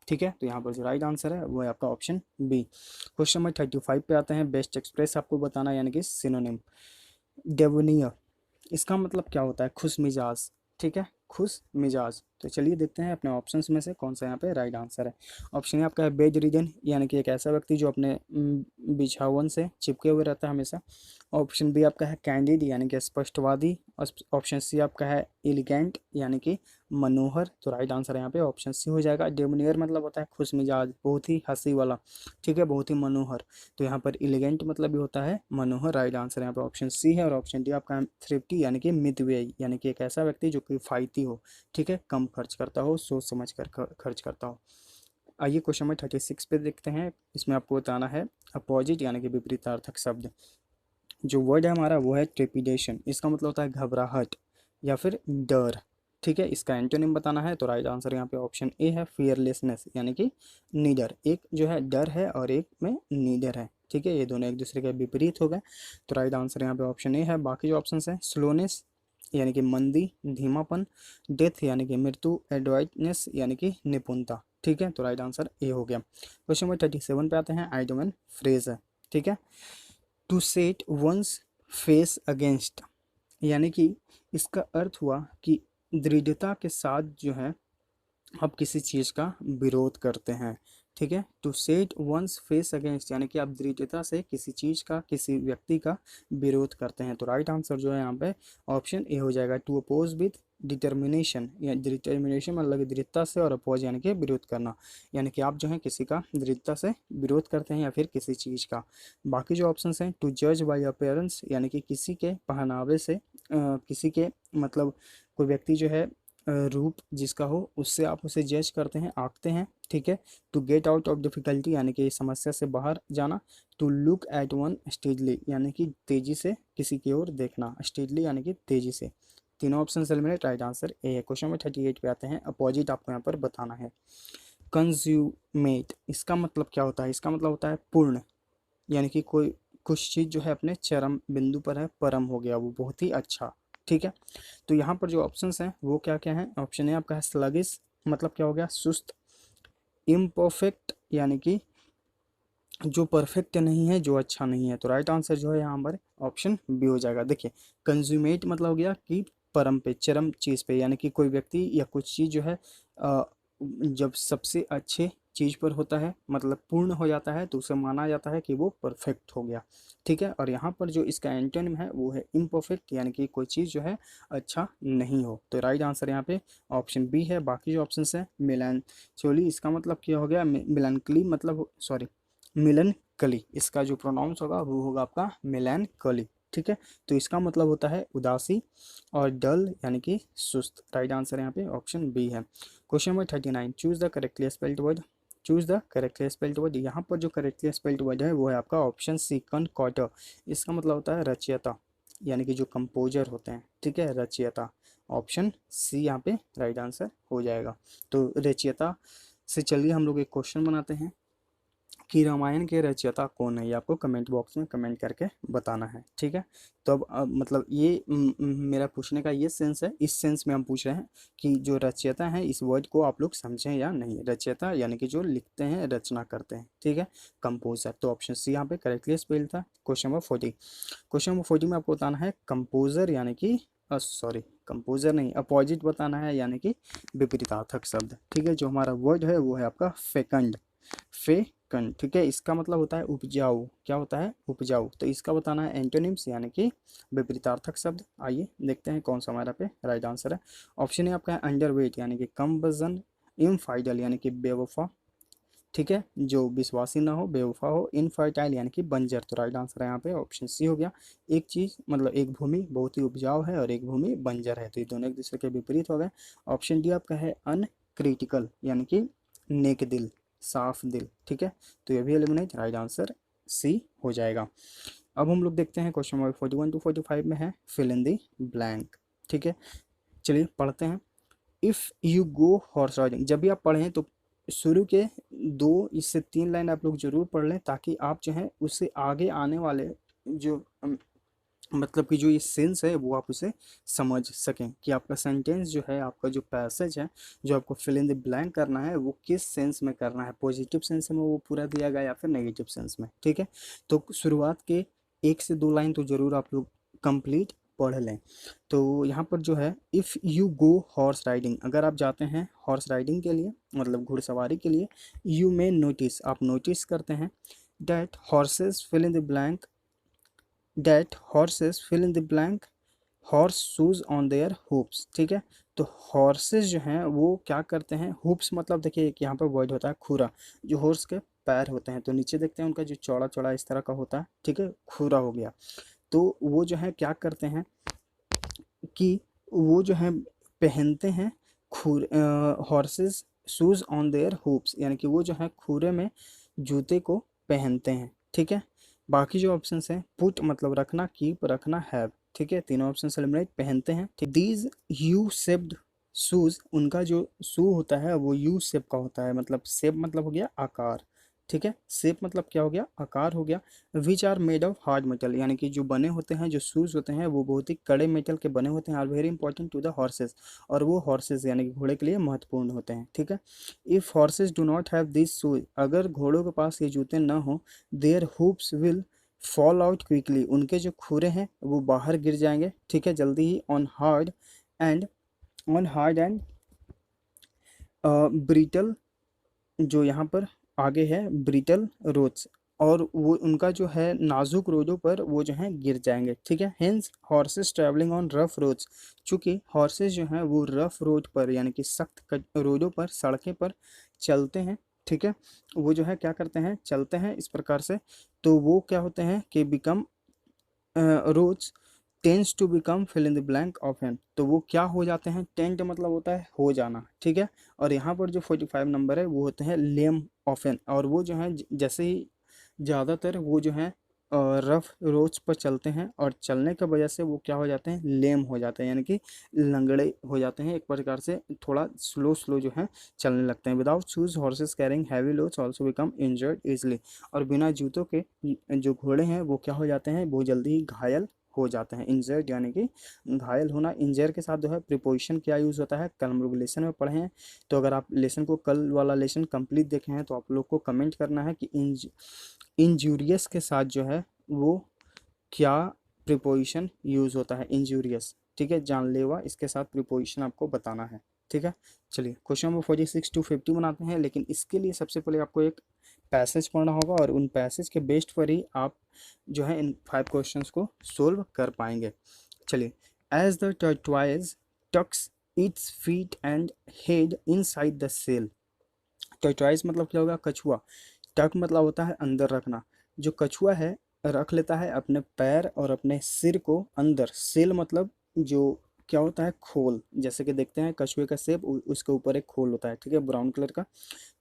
ठीक है, तो यहाँ पर जो राइट आंसर है वो है आपका ऑप्शन बी। क्वेश्चन नंबर 35 पे आते हैं। बेस्ट एक्सप्रेस आपको बताना यानी कि सिनोनिम। डेवोनियर, इसका मतलब क्या होता है? खुश मिजाज। ठीक है, खुश मिजाज। तो चलिए देखते हैं अपने ऑप्शंस में से कौन सा यहाँ पे राइट आंसर है। ऑप्शन ए आपका है बेड रीजन, यानी कि एक ऐसा व्यक्ति जो अपने बिछावन से चिपके हुए रहता है हमेशा। ऑप्शन बी आपका है कैंडिड, यानी कि स्पष्टवादी। ऑप्शन सी आपका है एलिगेंट, यानी कि मनोहर, तो राइट आंसर यहाँ पे ऑप्शन सी हो जाएगा। डेमोनियर मतलब होता है खुश मिजाज, बहुत ही हंसी वाला। ठीक है, बहुत ही मनोहर, तो यहाँ पर एलिगेंट मतलब भी होता है मनोहर, राइट आंसर यहाँ पे ऑप्शन सी है। और ऑप्शन डी आपका थ्रिफ्टी, यानी कि मितव्ययी, यानी कि एक ऐसा व्यक्ति जो किफायती हो। ठीक है, कम खर्च करता हो, सोच समझ कर खर्च करता हो। आइए क्वेश्चन नंबर 36 पे देखते हैं। इसमें आपको बताना है अपोजिट यानी कि विपरीतार्थक शब्द। जो वर्ड है हमारा वो है ट्रेपिडेशन, इसका मतलब होता है घबराहट या फिर डर। ठीक है, इसका एंटोनिम बताना है, तो राइट आंसर यहाँ पे ऑप्शन ए है फियरलेसनेस, यानी कि निडर। एक जो है डर है और एक में निडर है। ठीक है, ये दोनों एक दूसरे के विपरीत हो गए, तो राइट आंसर यहाँ पे ऑप्शन ए है। बाकी जो ऑप्शन है, स्लोनेस यानी कि मंदी, धीमापन, डेथ यानी कि मृत्यु, एडवाइटनेस यानी कि निपुणता। ठीक है, तो राइट आंसर ए हो गया। क्वेश्चन नंबर 37 पे आते हैं, आइडोमन फ्रेज है, ठीक है। To set one's face against, यानी कि इसका अर्थ हुआ कि दृढ़ता के साथ जो है आप किसी चीज़ का विरोध करते हैं, ठीक है। To set one's face against, यानी कि आप दृढ़ता से किसी चीज़ का, किसी व्यक्ति का विरोध करते हैं। तो राइट आंसर जो है यहाँ पे ऑप्शन ए हो जाएगा। टू अपोज विद डिटर्मिनेशन, या डिटर्मिनेशन मतलब दृढ़ता से, और अपोज यानी कि विरोध करना, यानी कि आप जो है किसी का दृढ़ता से विरोध करते हैं या फिर किसी चीज़ का। बाकी जो ऑप्शन हैं, टू जज बाई अपेयरेंस, यानी कि किसी के पहनावे से, किसी के मतलब कोई व्यक्ति जो है रूप जिसका हो उससे आप उसे जज करते हैं, आंकते हैं, ठीक है। To get out of difficulty, यानी कि समस्या से बाहर जाना। To look at one steadily, यानी कि तेजी से किसी की ओर देखना, स्टेडली यानी कि तेजी से। तीनों option eliminate, right answer A है। क्वेश्चन नंबर 38 पे आते हैं, अपोजिट आपको यहाँ पर बताना है। कंज्यूमेट, इसका मतलब क्या होता है? इसका मतलब होता है पूर्ण, यानी कि कोई कुछ चीज़ जो है अपने चरम बिंदु पर है, परम हो गया, वो बहुत ही अच्छा, ठीक है। तो यहाँ पर जो ऑप्शंस हैं वो क्या क्या हैं? ऑप्शन ए आपका है स्लगिश, मतलब क्या हो गया? सुस्त। इम्परफेक्ट, यानी कि जो परफेक्ट नहीं है, जो अच्छा नहीं है। तो राइट आंसर जो है यहाँ पर ऑप्शन बी हो जाएगा। देखिए, कंज्यूमेट मतलब हो गया कि परम पे, चरम चीज़ पे, यानी कि कोई व्यक्ति या कुछ चीज़ जो है जब सबसे अच्छे चीज़ पर होता है, मतलब पूर्ण हो जाता है, तो उसे माना जाता है कि वो परफेक्ट हो गया, ठीक है। और यहाँ पर जो इसका एंटोनिम है वो है इम्परफेक्ट, यानी कि कोई चीज़ जो है अच्छा नहीं हो। तो राइट आंसर यहाँ पे ऑप्शन बी है। बाकी जो ऑप्शन है, मेलांचोली, इसका मतलब क्या हो गया? मिलनकली, मतलब सॉरी, मिलन कली, इसका जो प्रोनाउंस होगा वो होगा आपका मिलन कली, ठीक है। तो इसका मतलब होता है उदासी, और डल यानी कि सुस्त। राइट आंसर यहाँ पे ऑप्शन बी है। Question number 39, choose the correctly spelled word. Choose the correctly spelled word, यहाँ पर जो करेक्टली स्पेल्ड वर्ड है वो है आपका ऑप्शन सी, कनकॉर्टर। इसका मतलब होता है रचयिता, यानी कि जो कंपोजर होते हैं, ठीक है, रचयिता। ऑप्शन सी यहाँ पे राइट आंसर हो जाएगा। तो रचयिता से चलिए हम लोग एक क्वेश्चन बनाते हैं कि रामायण के रचयिता कौन है, ये आपको कमेंट बॉक्स में कमेंट करके बताना है, ठीक है। तो अब मतलब ये मेरा पूछने का ये सेंस है, इस सेंस में हम पूछ रहे हैं कि जो रचयिता है, इस वर्ड को आप लोग समझें या नहीं। रचयिता यानी कि जो लिखते हैं, रचना करते हैं, ठीक है, कंपोजर। तो ऑप्शन सी यहाँ पे करेक्टली स्पेल था। क्वेश्चन नंबर 40, क्वेश्चन नंबर 40 में आपको बताना है कंपोजर, यानी कि सॉरी, कंपोजर नहीं, अपोजिट बताना है, यानी कि विपरीतार्थक शब्द, ठीक है। जो हमारा वर्ड है वो है आपका फेकंड, फेकंड, ठीक है। इसका मतलब होता है उपजाऊ, क्या होता है? उपजाऊ। तो इसका बताना है एंटोनिम्स, यानी कि विपरीतार्थक शब्द। आइए देखते हैं कौन सा हमारा पे राइट आंसर है। ऑप्शन है आपका है अंडरवेट, यानी कि कम वजन। इनफाइडल, यानी कि बेवफा, ठीक है, जो विश्वासी ना हो, बेवफा हो। इनफर्टाइल, यानी कि बंजर। तो राइट आंसर है यहाँ पे ऑप्शन सी हो गया। एक चीज मतलब एक भूमि बहुत ही उपजाऊ है और एक भूमि बंजर है, तो ये दोनों एक दूसरे के विपरीत हो गए। ऑप्शन डी आपका है अनक्रिटिकल, यानी कि नेक दिल, साफ दिल, ठीक है। तो ये भी एलिमिनेट, राइट आंसर सी हो जाएगा। अब हम लोग देखते हैं क्वेश्चन नंबर 41 टू 45 में है फिल इन द ब्लैंक, ठीक है। चलिए पढ़ते हैं। If you go horse riding, जब भी आप पढ़ें तो शुरू के 2 से 3 लाइन आप लोग जरूर पढ़ लें, ताकि आप जो है उससे आगे आने वाले जो मतलब कि जो ये सेंस है वो आप उसे समझ सकें, कि आपका सेंटेंस जो है, आपका जो पैसेज है, जो आपको फिल इन द ब्लैंक करना है, वो किस सेंस में करना है, पॉजिटिव सेंस में वो पूरा दिया गया या फिर नेगेटिव सेंस में, ठीक है। तो शुरुआत के 1 से 2 लाइन तो ज़रूर आप लोग कंप्लीट पढ़ लें। तो यहाँ पर जो है, if you go horse riding, अगर आप जाते हैं हॉर्स राइडिंग के लिए, मतलब घुड़सवारी के लिए, यू मे नोटिस, आप नोटिस करते हैं, that horses fill in the blank, that horses fill in the blank horse shoes on their hoops, ठीक है। तो हॉर्सेस जो हैं वो क्या करते हैं, हुप्स मतलब देखिए एक यहाँ पर वर्ड होता है खुरा, जो हॉर्स के पैर होते हैं, तो नीचे देखते हैं उनका जो चौड़ा चौड़ा इस तरह का होता है, ठीक है, खुरा हो गया। तो वो जो है क्या करते हैं कि वो जो है पहनते हैं खुर horses shoes on their hoops, यानी कि वो जो है खुरे में जूते को पहनते हैं, ठीक है। बाकी जो ऑप्शन हैं, पुट मतलब रखना, कीप रखना, हैव, ठीक है, तीनों ऑप्शन एलिमिनेट, पहनते हैं, ठीक। दीज यू शेप्ड शूज, उनका जो शू होता है वो यू शेप का होता है, मतलब शेप मतलब हो गया आकार, ठीक है। शेप मतलब क्या हो गया, आकार हो गया। Which are made of hard metal, यानी कि जो बने होते हैं, जो शूज होते हैं वो बहुत ही कड़े मेटल के बने होते हैं। Are very important to the horses, और वो हॉर्सेस यानी कि घोड़े के लिए महत्वपूर्ण होते हैं। ठीक है। If horses do not have this shoes, अगर घोड़ों के पास ये जूते ना हो, their hoops will fall out quickly, उनके जो खुरे हैं वो बाहर गिर जाएंगे। ठीक है, जल्दी ही। And on hard and brittle, जो यहाँ पर आगे है ब्रिटल रोड्स, और वो उनका जो है नाजुक रोडों पर वो जो है गिर जाएंगे। ठीक है। Hence horses travelling on rough roads, चूंकि हॉर्सेस जो हैं वो रफ रोड पर यानी कि सख्त रोडों पर, सड़कें पर चलते हैं। ठीक है। वो जो है क्या करते हैं, चलते हैं इस प्रकार से, तो वो क्या होते हैं कि become roads tense to become fill in the blank of an, तो वो क्या हो जाते हैं, टेंट मतलब होता है हो जाना। ठीक है। और यहाँ पर जो 45 नंबर है वो होते हैं लेम ऑफ एन, और वो जो है जैसे ही ज़्यादातर वो जो है रफ रोड्स पर चलते हैं, और चलने की वजह से वो क्या हो जाते हैं, लेम हो जाते हैं, यानी कि लंगड़े हो जाते हैं, एक प्रकार से थोड़ा स्लो स्लो जो है चलने लगते हैं। Without shoes horses carrying heavy loads also become injured easily, और बिना जूतों के जो घोड़े हैं वो क्या हो जाते हैं, वो जल्दी ही घायल हो जाते हैं। इंजर्ड यानी कि घायल होना। इंजर के साथ जो है प्रिपोजिशन क्या यूज़ होता है, कल हम लोग लेसन में पढ़े हैं, तो अगर आप लेसन को, कल वाला लेसन कंप्लीट देखे हैं, तो आप लोग को कमेंट करना है कि इंजूरियस के साथ जो है वो क्या प्रिपोजिशन यूज़ होता है, इंजूरियस। ठीक है, जानलेवा, इसके साथ प्रिपोजिशन आपको बताना है। ठीक है। चलिए क्वेश्चन नंबर 46 to 50 बनाते हैं, लेकिन इसके लिए सबसे पहले आपको एक पैसेज पढ़ना होगा, और उन पैसेज के बेस्ड पर ही आप जो है इन 5 क्वेश्चंस को सोल्व कर पाएंगे। चलिए। As the tortoise tucks its feet and head inside the shell, tortoise मतलब क्या होगा, कछुआ। टक मतलब होता है अंदर रखना, जो कछुआ है रख लेता है अपने पैर और अपने सिर को अंदर। सेल मतलब जो क्या होता है, खोल, जैसे कि देखते हैं कछुए का शेप, उसके ऊपर एक खोल होता है। ठीक है, ब्राउन कलर का।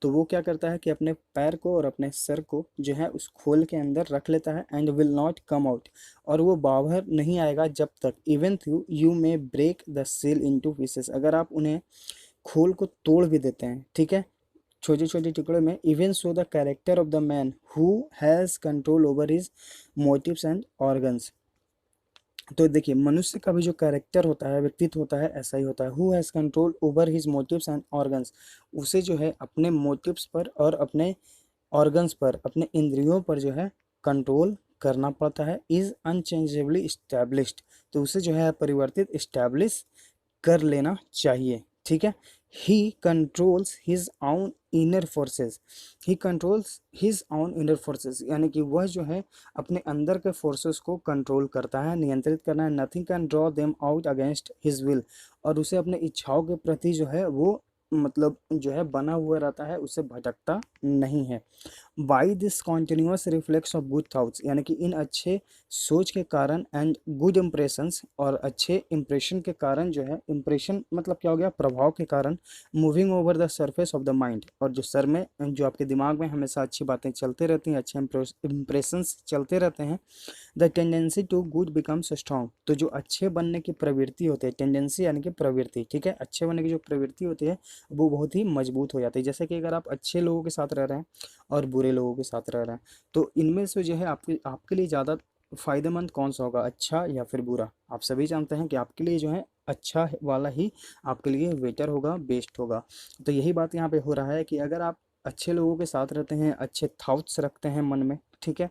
तो वो क्या करता है कि अपने पैर को और अपने सर को जो है उस खोल के अंदर रख लेता है, and will not come out, और वो बाहर नहीं आएगा जब तक, even you may break the cell into pieces, अगर आप उन्हें खोल को तोड़ भी देते हैं। ठीक है, छोटे छोटे टुकड़े में। Even so the character of the man who has control over his motives and organs, तो देखिए मनुष्य का भी जो कैरेक्टर होता है, व्यक्तित्व होता है, ऐसा ही होता है। Who has control over his motives and organs, उसे जो है अपने मोटिव्स पर और अपने ऑर्गन्स पर, अपने इंद्रियों पर जो है कंट्रोल करना पड़ता है। इज अनचेंजेबली इस्टेब्लिश्ड, तो उसे जो है परिवर्तित, इस्टेब्लिश कर लेना चाहिए। ठीक है। ही controls his on inner forces, he controls his on inner forces, यानी कि वह जो है अपने अंदर के फोर्सेस को कंट्रोल करता है, नियंत्रित करना है। Nothing can draw them out against his will, और उसे अपने इच्छाओं के प्रति जो है वो मतलब जो है बना हुआ रहता है, उसे भटकता नहीं है। By this continuous reflex of good thoughts, यानी कि इन अच्छे सोच के कारण, एंड गुड इम्प्रेशंस, और अच्छे इम्प्रेशन के कारण जो है, इम्प्रेशन मतलब क्या हो गया, प्रभाव के कारण, moving over the surface of the mind, और जो सर में, जो आपके दिमाग में हमेशा अच्छी बातें चलते रहती हैं, अच्छे इम्प्रेशंस चलते रहते हैं। The tendency to good becomes strong, तो जो अच्छे बनने की प्रवृत्ति होती है, टेंडेंसी यानी कि प्रवृत्ति। ठीक है, अच्छे बनने की जो प्रवृत्ति होती है वो बहुत ही मजबूत हो जाती है। जैसे कि अगर आप अच्छे लोगों के साथ रह रहे हैं और बुरे लोगों के साथ रह रहे हैं, तो इनमें से जो है आपके आपके लिए ज़्यादा फायदेमंद कौन सा होगा, अच्छा या फिर बुरा। आप सभी जानते हैं कि आपके लिए जो है अच्छा वाला ही आपके लिए बेटर होगा, बेस्ट होगा। तो यही बात यहाँ पे हो रहा है कि अगर आप अच्छे लोगों के साथ रहते हैं, अच्छे थॉट्स रखते हैं मन में, ठीक है,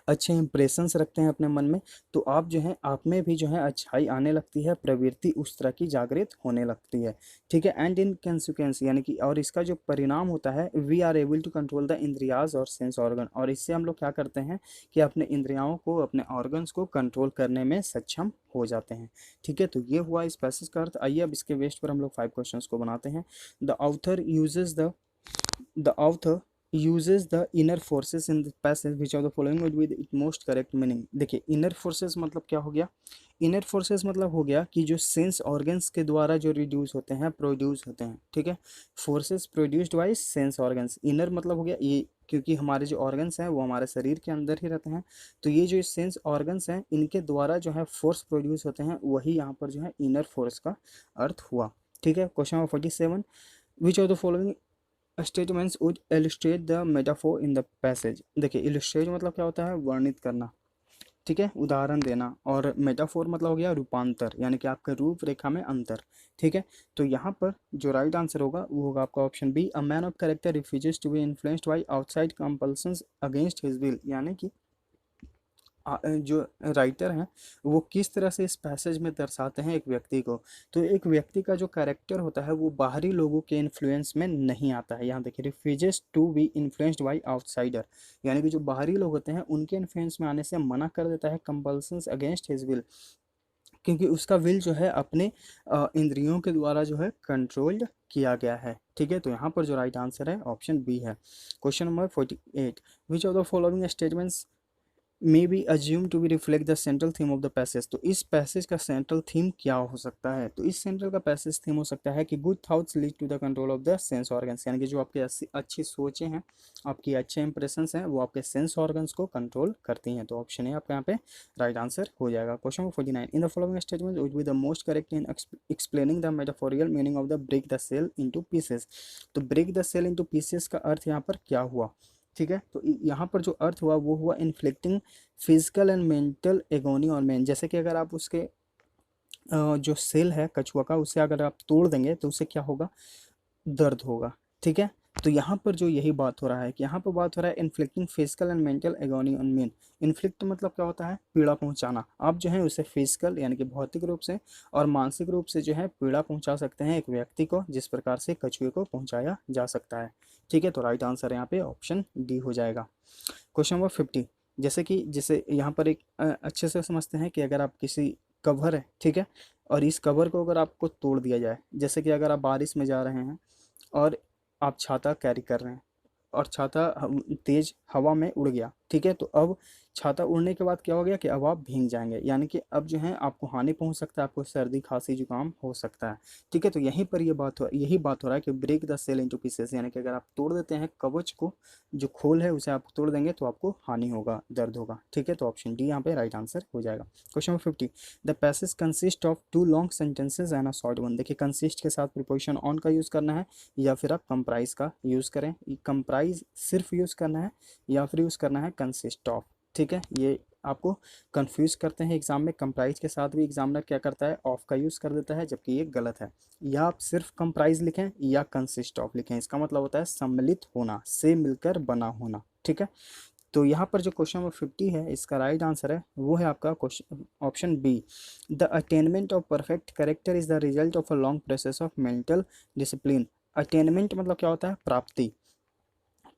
अच्छे इंप्रेशंस रखते हैं अपने मन में, तो आप जो है, आप में भी जो है अच्छाई आने लगती है, प्रवृत्ति उस तरह की जागृत होने लगती है। ठीक है। एंड इन कंसिक्वेंस, यानी कि और इसका जो परिणाम होता है, we are able to control the इंद्रियाज और सेंस ऑर्गन, और इससे हम लोग क्या करते हैं कि अपने इंद्रियाओं को, अपने ऑर्गन्स को कंट्रोल करने में सक्षम हो जाते हैं। ठीक है, तो ये हुआ इस पैसेज का अर्थ। आइए अब इसके बेस्ड पर हम लोग 5 क्वेश्चंस को बनाते हैं। The author uses the inner forces in the passage, which of the following would be the most correct meaning। देखिए inner forces मतलब क्या हो गया, इनर फोर्सेस मतलब हो गया कि जो सेंस ऑर्गन्स के द्वारा जो रिड्यूस होते हैं, प्रोड्यूस होते हैं। ठीक है, forces produced by sense organs. Inner मतलब हो गया ये, क्योंकि हमारे जो ऑर्गन्स हैं वो हमारे शरीर के अंदर ही रहते हैं, तो ये जो सेंस ऑर्गन्स हैं इनके द्वारा जो है फोर्स प्रोड्यूस होते हैं, वही यहाँ पर जो है इनर फोर्स का अर्थ हुआ। ठीक है। Question number 47, which of the following statements would illustrate the metaphor in the passage. देखिए इलस्ट्रेट मतलब क्या होता है, वर्णित करना, ठीक है, उदाहरण देना, और मेटाफोर मतलब हो गया रूपांतर, यानी कि आपके रूपरेखा में अंतर, ठीक है। तो यहाँ पर जो राइट आंसर होगा वो होगा आपका option B, a man of character refuses to be influenced by outside compulsions against his will, यानी कि जो राइटर हैं वो किस तरह से इस पैसेज में दर्शाते हैं एक व्यक्ति को। तो एक व्यक्ति का जो कैरेक्टर होता है वो बाहरी लोगों के इन्फ्लुएंस में नहीं आता है। यहाँ देखिए refuses to be influenced by outsider, यानी कि जो बाहरी लोग होते हैं उनके इन्फ्लुएंस में आने से मना कर देता है, कंपल्सन्स अगेंस्ट हिज विल, क्योंकि उसका विल जो है अपने इंद्रियों के द्वारा जो है कंट्रोल्ड किया गया है, ठीक है। तो यहाँ पर जो राइट आंसर है ऑप्शन बी है। Question number 48, which of the following statements may be assumed to be reflect the central theme of the passage. तो इस पैसेज का सेंट्रल थीम क्या हो सकता है, तो इस सेंट्रल का पैसेज थीम हो सकता है कि good thoughts lead to the control of the sense organs, यानी कि जो आपकी अच्छी सोचें हैं, आपकी अच्छे इंप्रेशंस हैं, वो आपके सेंस ऑर्गन्स को कंट्रोल करती हैं। तो ऑप्शन है आपका यहाँ पे राइट आंसर हो जाएगा। Question number 49, in the following statement would be the most correct in explaining the metaphorical meaning of the break the cell into pieces. तो break the cell into pieces का अर्थ यहाँ पर क्या हुआ, ठीक है। तो यहाँ पर जो अर्थ हुआ वो हुआ inflicting physical and mental agony और मैन, जैसे कि अगर आप उसके जो सेल है कछुआ का, उसे अगर आप तोड़ देंगे तो उसे क्या होगा, दर्द होगा, ठीक है। तो यहाँ पर जो यही बात हो रहा है कि यहाँ पर बात हो रहा है inflicting physical and mental agony on main. Inflict मतलब क्या होता है, पीड़ा पहुंचाना। आप जो है उसे फिजिकल यानी कि भौतिक रूप से और मानसिक रूप से जो है पीड़ा पहुंचा सकते हैं एक व्यक्ति को, जिस प्रकार से कछुए को पहुंचाया जा सकता है, ठीक है। तो राइट आंसर यहाँ पे ऑप्शन डी हो जाएगा। क्वेश्चन नंबर 50, जैसे कि जैसे यहाँ पर एक अच्छे से समझते हैं कि अगर आप किसी कवर है, ठीक है, और इस कवर को अगर आपको तोड़ दिया जाए, जैसे कि अगर आप बारिश में जा रहे हैं और आप छाता कैरी कर रहे हैं और छाता तेज हवा में उड़ गया, ठीक है। तो अब छाता उड़ने के बाद क्या हो गया कि अब आप भीग जाएंगे, यानी कि अब जो है आपको हानि पहुंच सकता है, आपको सर्दी खांसी जुकाम हो सकता है, ठीक है। तो यहीं पर यही बात हो रहा है कि break the cell into pieces, यानी कि अगर आप तोड़ देते हैं कवच को, जो खोल है उसे आप तोड़ देंगे तो आपको हानि होगा, दर्द होगा, ठीक है। तो ऑप्शन डी यहाँ पे राइट आंसर हो जाएगा। Question number 50, the passage consist of two long sentences and a short one. देखिए कंसिस्ट के साथ प्रीपोजिशन ऑन का यूज़ करना है या फिर आप कंप्राइज का यूज़ करें, कंप्राइज सिर्फ यूज़ करना है या फिर यूज़ करना है कंसिस्ट ऑफ, ठीक है। ये आपको कंफ्यूज करते हैं एग्जाम में, कंप्राइज के साथ भी एग्जामिनर क्या करता है, ऑफ का यूज़ कर देता है, जबकि ये गलत है। या आप सिर्फ कंप्राइज लिखें या कंसिस्ट ऑफ लिखें, इसका मतलब होता है सम्मिलित होना, से मिलकर बना होना, ठीक है। तो यहाँ पर जो क्वेश्चन नंबर 50 है इसका राइट आंसर है वो है आपका question option B, the attainment of perfect character is the result of a long process of mental discipline. Attainment मतलब क्या होता है, प्राप्ति,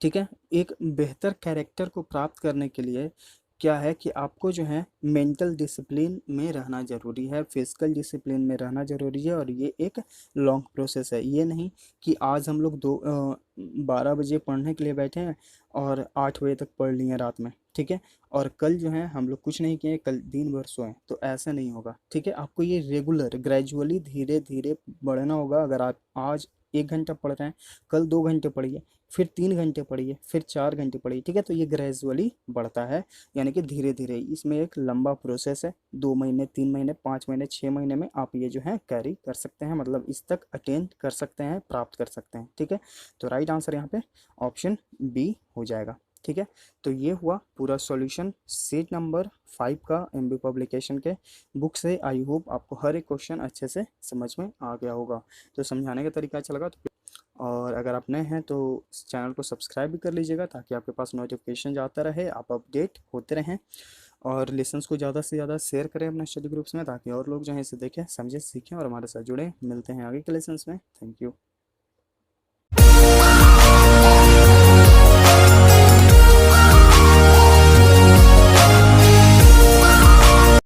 ठीक है। एक बेहतर कैरेक्टर को प्राप्त करने के लिए क्या है कि आपको जो है मेंटल डिसिप्लिन में रहना ज़रूरी है, फिजिकल डिसिप्लिन में रहना ज़रूरी है, और ये एक लॉन्ग प्रोसेस है। ये नहीं कि आज हम लोग 12 बजे पढ़ने के लिए बैठे हैं और 8 बजे तक पढ़ लिए रात में, ठीक है, और कल जो है हम लोग कुछ नहीं किए, कल दिन भर सोए, तो ऐसा नहीं होगा, ठीक है। आपको ये रेगुलर ग्रेजुअली धीरे धीरे बढ़ना होगा। अगर आप आज 1 घंटा पढ़ रहे हैं, कल 2 घंटे पढ़िए, फिर 3 घंटे पढ़िए, फिर 4 घंटे पढ़िए, ठीक है। तो ये ग्रेजुअली बढ़ता है, यानी कि धीरे धीरे। इसमें एक लंबा प्रोसेस है, 2 महीने, 3 महीने, 5 महीने, 6 महीने में आप ये जो है कैरी कर सकते हैं, मतलब इस तक अटेंड कर सकते हैं, प्राप्त कर सकते हैं, ठीक है। तो राइट आंसर यहाँ पे ऑप्शन बी हो जाएगा, ठीक है। तो ये हुआ पूरा सॉल्यूशन सीट नंबर 5 का एमबी पब्लिकेशन के बुक से। आई होप आपको हर एक क्वेश्चन अच्छे से समझ में आ गया होगा। तो समझाने का तरीका अच्छा लगा तो, और अगर आप नए हैं तो इस चैनल को सब्सक्राइब भी कर लीजिएगा ताकि आपके पास नोटिफिकेशन जाता रहे, आप अपडेट होते रहें। और लेसन्स को ज़्यादा से ज़्यादा शेयर करें अपने स्टडी ग्रुप्स में ताकि और लोग जो है इसे देखें, समझें, सीखें और हमारे साथ जुड़े। मिलते हैं आगे के लेसन्स में। Thank you.